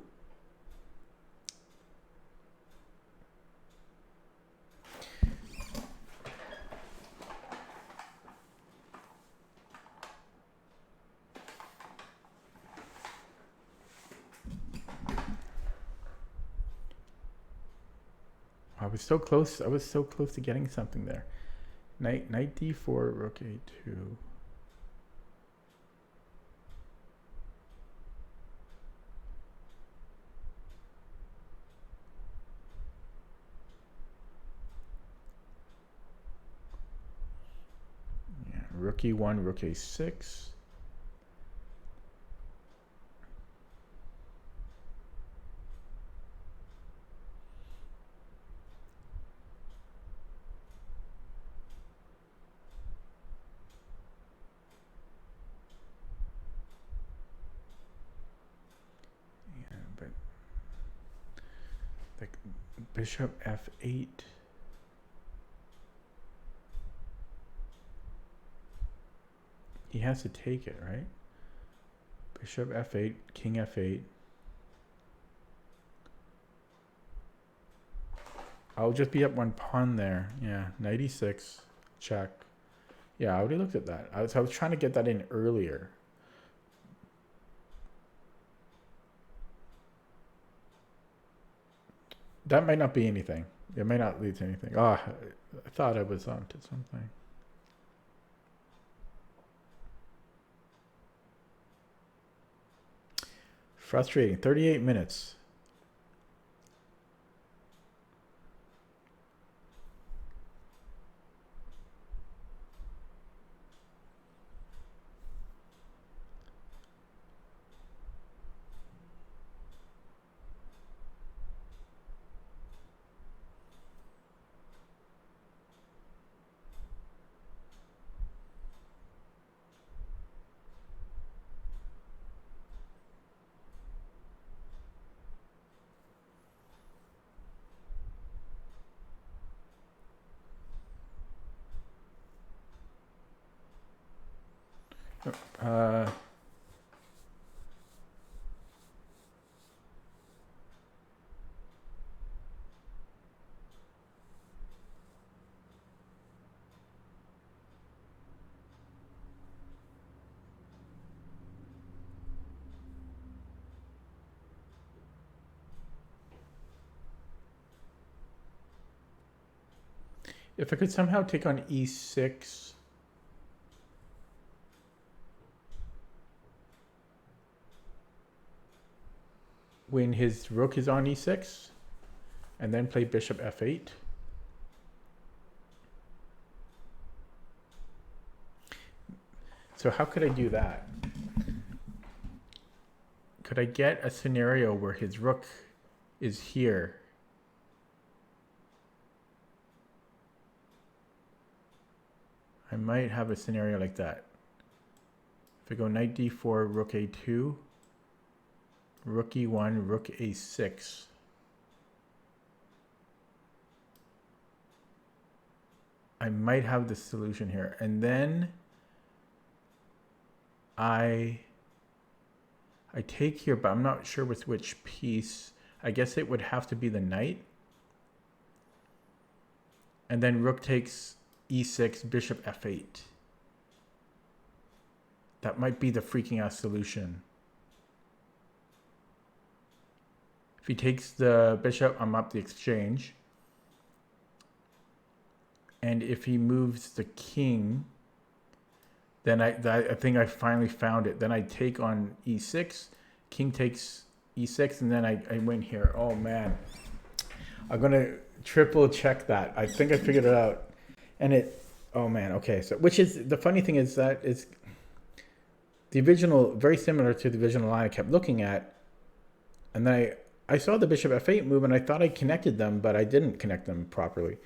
I was so close. I was so close to getting something there. Knight d4, rook a2. Yeah, rook e1, rook a6. But the bishop f8. He has to take it, right? Bishop f8, king f8. I'll just be up 1 pawn there. Yeah, knight e6, check. Yeah, I already looked at that. I was trying to get that in earlier. That might not be anything. It may not lead to anything. Oh, I thought I was on to something. Frustrating. 38 minutes. Uh, if I could somehow take on e6, when his rook is on e6, and then play bishop f8. So how could I do that? Could I get a scenario where his rook is here? I might have a scenario like that. If I go knight d4, rook a2, rook e1, rook a6. I might have the solution here. And then I take here, but I'm not sure with which piece. I guess it would have to be the knight. And then rook takes e6, bishop f8. That might be the freaking ass solution. If he takes the bishop, I'm up the exchange. And if he moves the king, then I think I finally found it. Then I take on e6, king takes e6, and then I win here. Oh man, I'm gonna triple check that. I think I figured it out. And it, oh man, okay. So, which is, the funny thing is that it's the original, very similar to the original line I kept looking at. And then I saw the bishop f8 move and I thought I connected them, but I didn't connect them properly.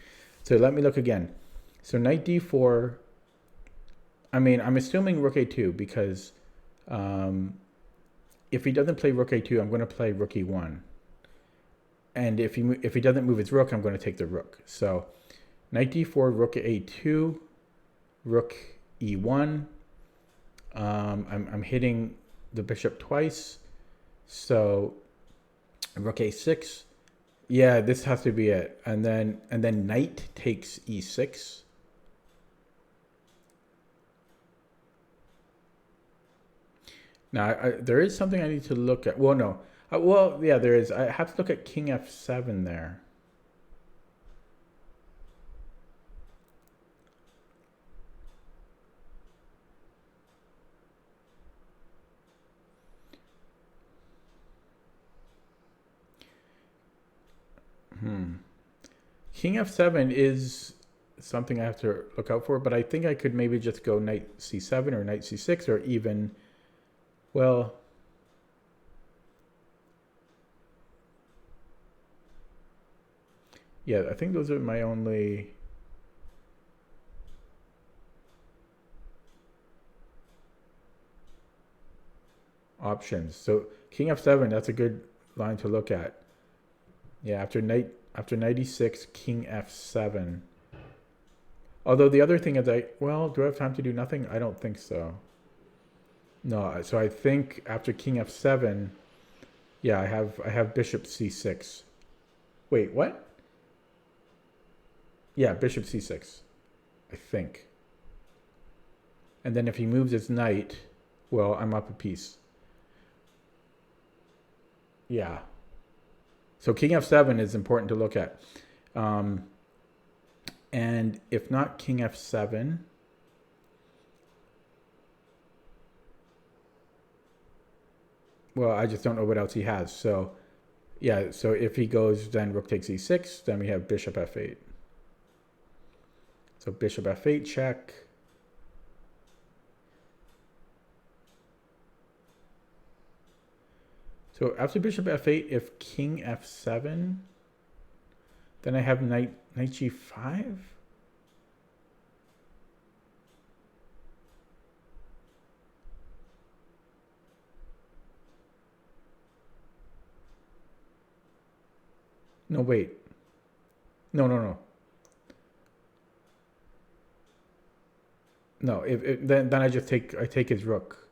So let me look again. So knight d4, I mean, I'm assuming rook a2 because if he doesn't play rook a2, I'm going to play rook e1. And if he doesn't move his rook, I'm going to take the rook. So knight d4, rook a2, rook e1. I'm hitting the bishop twice. So rook a6. Yeah, this has to be it. And then knight takes e6. Now, there is something I need to look at. Well, no. Well, yeah, there is. I have to look at king f7 there. King f7 is something I have to look out for, but I think I could maybe just go knight c7 or knight c6 or even, well, yeah, I think those are my only options. So king f7, that's a good line to look at. Yeah, after knight e6, king f7. Although the other thing is well, do I have time to do nothing? I don't think so. No, so I think after king f7, yeah, I have bishop c6. Wait, what? Yeah, bishop c6, I think. And then if he moves his knight, well, I'm up a piece. Yeah. So king f7 is important to look at. And if not king f7, well, I just don't know what else he has. So yeah, so if he goes, then rook takes e6, then we have bishop f8. So bishop f8 check. So after bishop f8, if king f7, then I have knight g5. No, wait. No. No, then I just take his rook.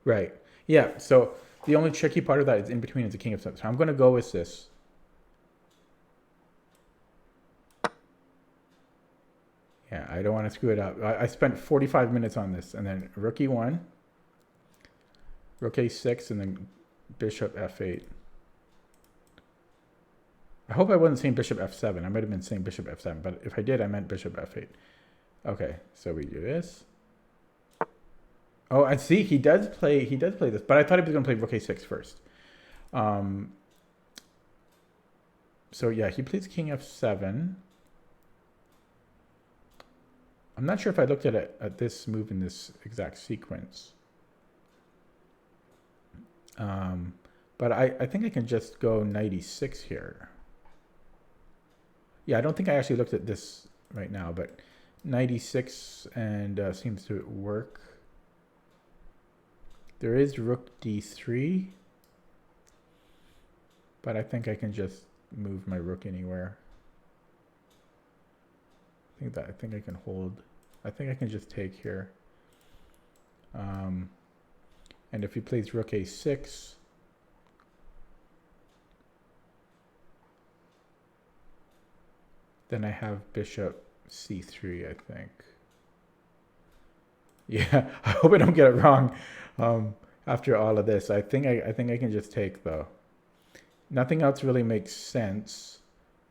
Right. Yeah. So the only tricky part of that is in between is the king of 7. So I'm going to go with this. Yeah, I don't want to screw it up. I spent 45 minutes on this, and then rook e1, rook a6, and then bishop f8. I hope I wasn't saying bishop f7. I might have been saying bishop f7, but if I did, I meant bishop f8. Okay, so we do this. Oh, I see. He does play this, but I thought he was going to play rook a6 first. So yeah, he plays king f7. I'm not sure if I looked at it at this move in this exact sequence. But I think I can just go knight e6 here. Yeah, I don't think I actually looked at this right now, but knight e6 and seems to work. There is rook d3, but I think I can just move my rook anywhere. I think I can hold. I think I can just take here. And if he plays rook a6, then I have bishop c3, I think. Yeah, I hope I don't get it wrong. After all of this, I think I can just take though. Nothing else really makes sense,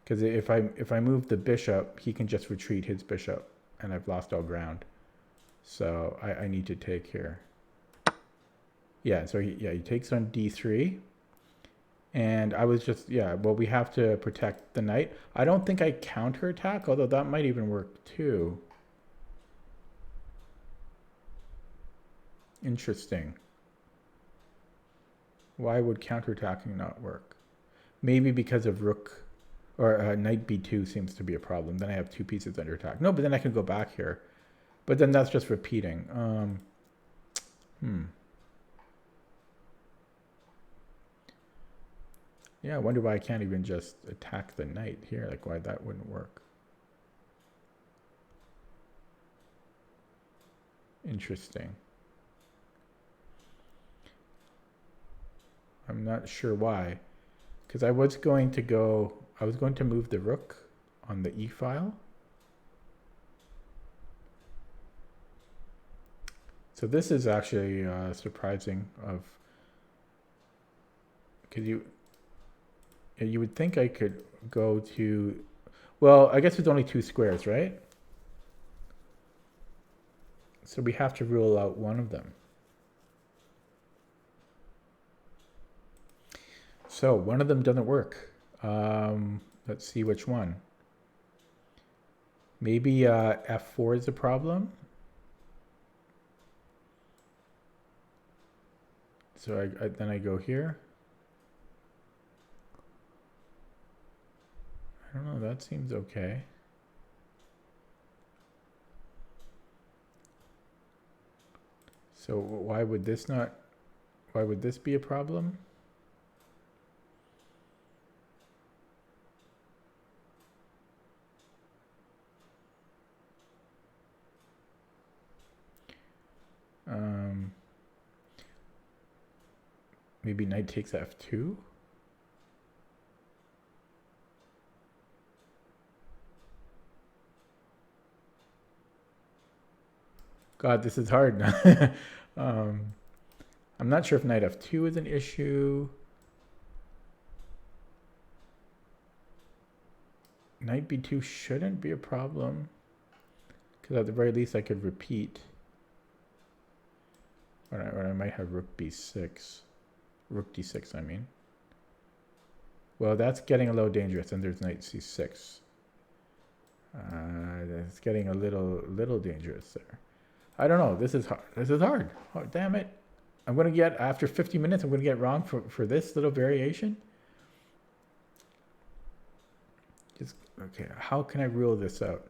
because if I move the bishop, he can just retreat his bishop, and I've lost all ground. So I need to take here. Yeah, so he takes on d3. And I was just, well, we have to protect the knight. I don't think I counterattack, although that might even work too. Interesting. Why would counterattacking not work? Maybe because of rook, or knight b2 seems to be a problem. Then I have 2 pieces under attack. No, but then I can go back here. But then that's just repeating. Yeah, I wonder why I can't even just attack the knight here, like why that wouldn't work. Interesting. I'm not sure why, because I was going to move the rook on the e file. So this is actually surprising, because you would think I could go to, well, I guess it's only 2 squares, right? So we have to rule out one of them. So one of them doesn't work. Let's see which one. Maybe f4 is the problem. So then I go here. I don't know, that seems okay. So why would this be a problem? Maybe knight takes f2. God, this is hard. I'm not sure if knight f2 is an issue. Knight b2 shouldn't be a problem, because at the very least I could repeat. Or I might have rook b6. Rook d6, I mean. Well, that's getting a little dangerous, and there's knight c6. That's getting a little dangerous there. I don't know. This is hard. This is hard. Oh, damn it. I'm going to get, after 50 minutes, I'm going to get wrong for this little variation. Okay, how can I rule this out?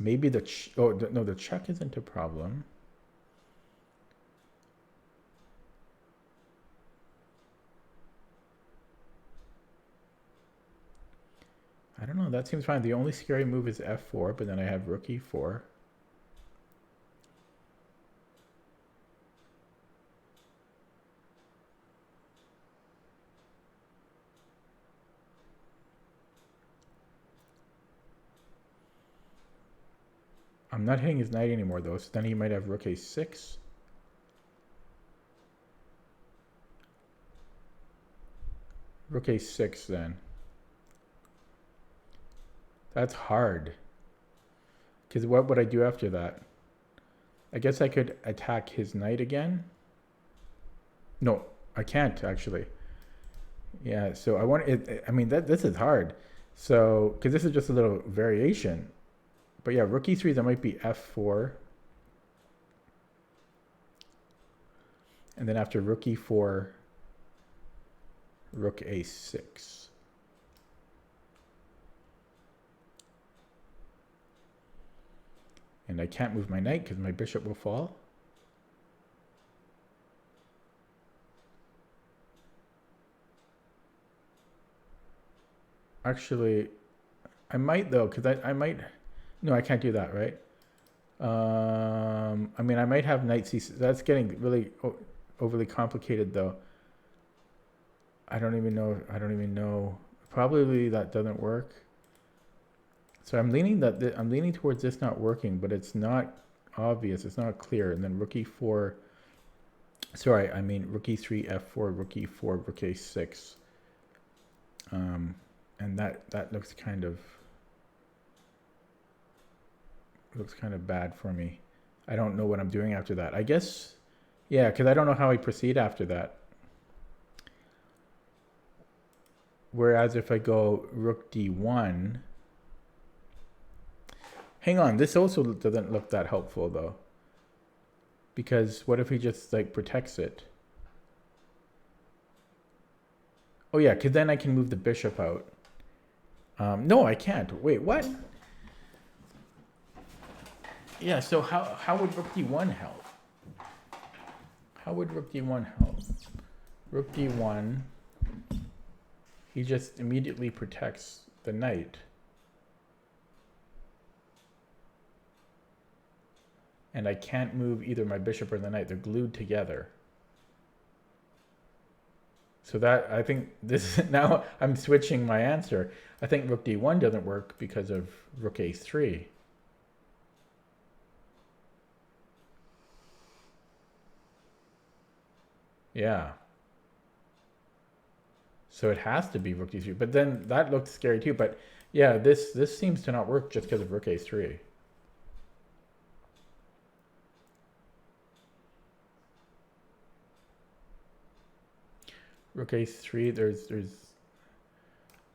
Maybe the check isn't a problem. I don't know. That seems fine. The only scary move is f4, but then I have rook e4. I'm not hitting his knight anymore, though, so then he might have rook a6. Rook a6, then. That's hard. Because what would I do after that? I guess I could attack his knight again. No, I can't, actually. Yeah, so I want it. I mean, this is hard. So, because this is just a little variation. But yeah, rook e3, that might be f4. And then after rook e4, rook a6. And I can't move my knight because my bishop will fall. Actually, I might though, because I might... No, I can't do that, right? I mean, I might have knight c6. That's getting really overly complicated though. I don't even know. Probably that doesn't work. So I'm leaning towards this not working, but it's not obvious. It's not clear. And then rook e4. Sorry, I mean rook e3, f4, rook e4, rook a6. And that looks kind of bad for me. I don't know what I'm doing after that. I guess, yeah, because I don't know how I proceed after that. Whereas if I go rook d1, hang on, this also doesn't look that helpful though. Because what if he just like protects it? Oh yeah, because then I can move the bishop out. No, I can't. Wait, what? Yeah, so how would rook d1 help? How would rook d1 help? Rook d1, he just immediately protects the knight. And I can't move either my bishop or the knight. They're glued together. So that, I think this, now I'm switching my answer. I think rook d1 doesn't work because of rook a3. Yeah. So it has to be rook d3. But then that looked scary too. But yeah, this seems to not work just because of rook a3. Rook a3, there's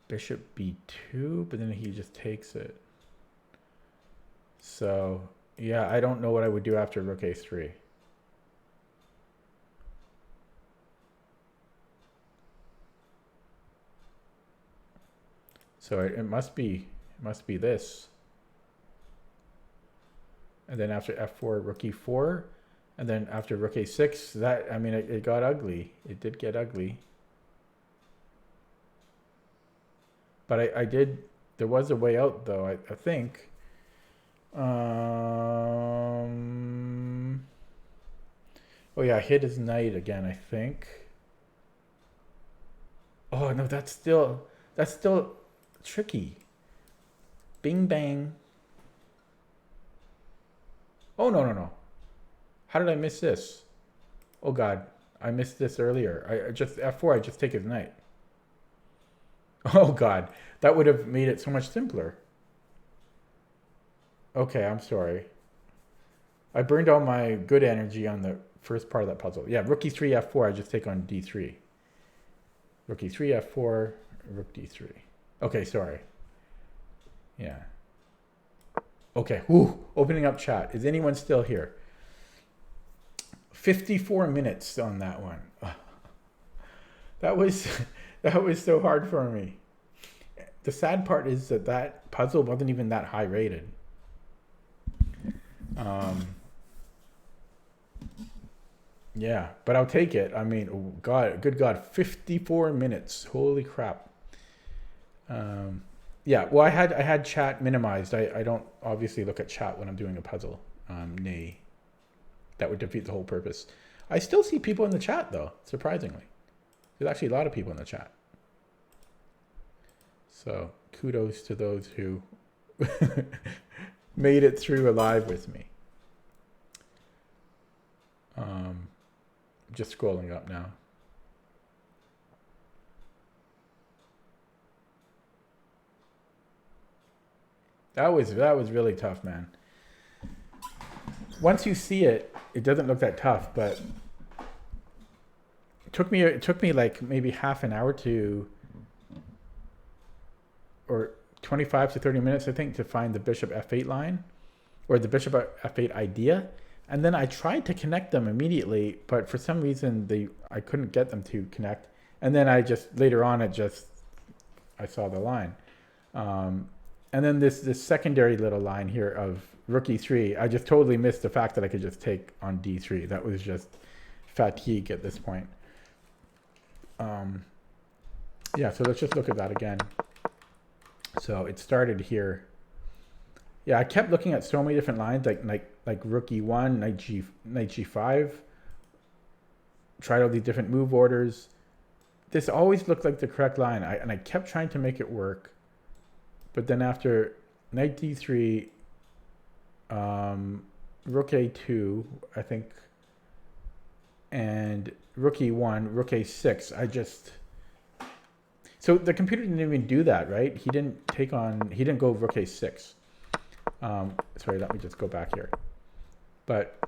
bishop b2, but then he just takes it. So yeah, I don't know what I would do after rook a3. So it must be this. And then after f4, rook e4, and then after rook a6, that, I mean, it got ugly. It did get ugly. But I did, there was a way out though, I think. Oh yeah, I hit his knight again, I think. Oh no, that's still tricky. Bing bang. Oh no. How did I miss this? Oh god, I missed this earlier. I just, f4, I just take his knight. Oh god, that would have made it so much simpler. Okay, I'm sorry. I burned all my good energy on the first part of that puzzle. Yeah, rook e3, f4, I just take on d3. Rook e3, f4, rook d3. Okay, sorry. Yeah. Okay, whew, opening up chat. Is anyone still here? 54 minutes on that one. That was so hard for me. The sad part is that puzzle wasn't even that high rated. Yeah, but I'll take it. I mean, oh God, good God, 54 minutes. Holy crap. Yeah, well, I had chat minimized. I don't obviously look at chat when I'm doing a puzzle. Nay, that would defeat the whole purpose. I still see people in the chat though, surprisingly. There's actually a lot of people in the chat. So kudos to those who made it through alive with me. Just scrolling up now. That was really tough, man. Once you see it, it doesn't look that tough, but it took me like maybe half an hour to, or 25 to 30 minutes, I think, to find the bishop f8 line or the bishop f8 idea. And then I tried to connect them immediately, but for some reason I couldn't get them to connect. And then later on I saw the line. And then this secondary little line here of rook e3, I just totally missed the fact that I could just take on d3. That was just fatigue at this point. Yeah, so let's just look at that again. So it started here. Yeah, I kept looking at so many different lines, like rook e1, knight g5. Tried all these different move orders. This always looked like the correct line, and I kept trying to make it work. But then after knight d3, rook a2, I think, and rook e1, rook a6, so the computer didn't even do that, right? He didn't go rook a6. Sorry, let me just go back here. But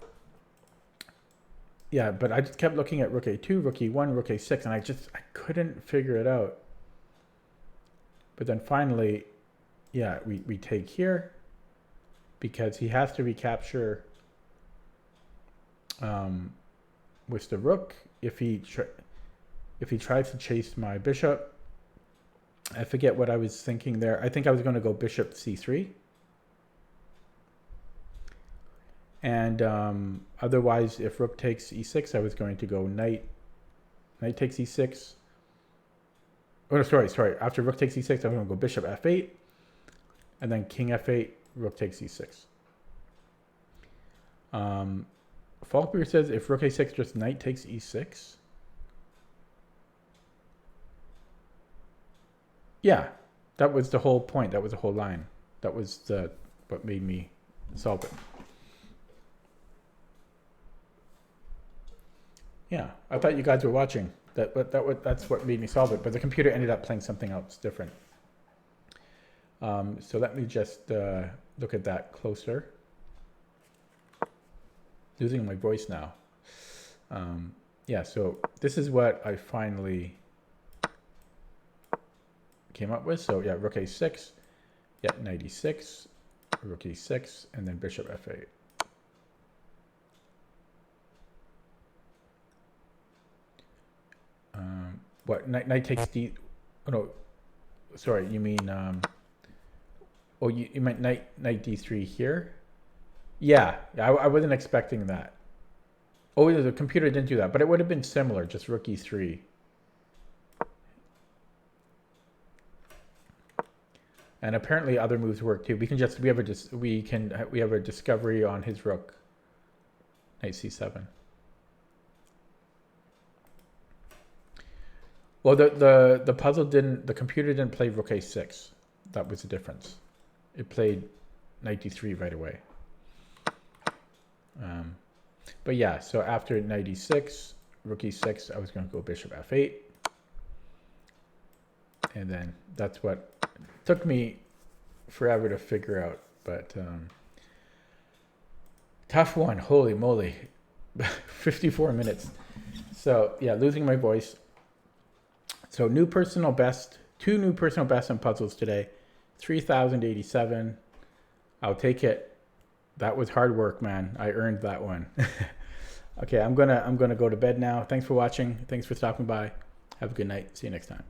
yeah, but I just kept looking at rook a2, rook e1, rook a6, and I couldn't figure it out. But then finally, yeah, we take here because he has to recapture with the rook. If he tries to chase my bishop, I forget what I was thinking there. I think I was going to go bishop c3. And otherwise, if rook takes e6, I was going to go knight takes e6. Oh, no, sorry. After rook takes e6, I'm going to go bishop f8. And then king f8, rook takes e6. Falkbeer says if rook a6, just knight takes e6. Yeah, that was the whole point. That was the whole line. That was what made me solve it. Yeah, I thought you guys were watching. That's what made me solve it. But the computer ended up playing something else different. So let me just look at that closer. Losing my voice now. Yeah, so this is what I finally came up with. So yeah, rook a6, yeah, knight e6, rook e6, and then bishop f8. What, knight takes d, oh no, sorry, you mean, oh, you meant knight d3 here? Yeah, I wasn't expecting that. Oh, the computer didn't do that, but it would have been similar, just rook e3. And apparently other moves work too. We have a discovery on his rook, knight c7. Well, the computer didn't play rook a6. That was the difference. It played knight d3 right away. But yeah, so after knight e6, rook e6, I was going to go bishop f8. And then that's what took me forever to figure out. But tough one, holy moly. 54 minutes. So yeah, losing my voice. So new personal best, 2 new personal bests on puzzles today. 3,087. I'll take it. That was hard work, man. I earned that one. Okay, I'm gonna go to bed now. Thanks for watching. Thanks for stopping by. Have a good night. See you next time.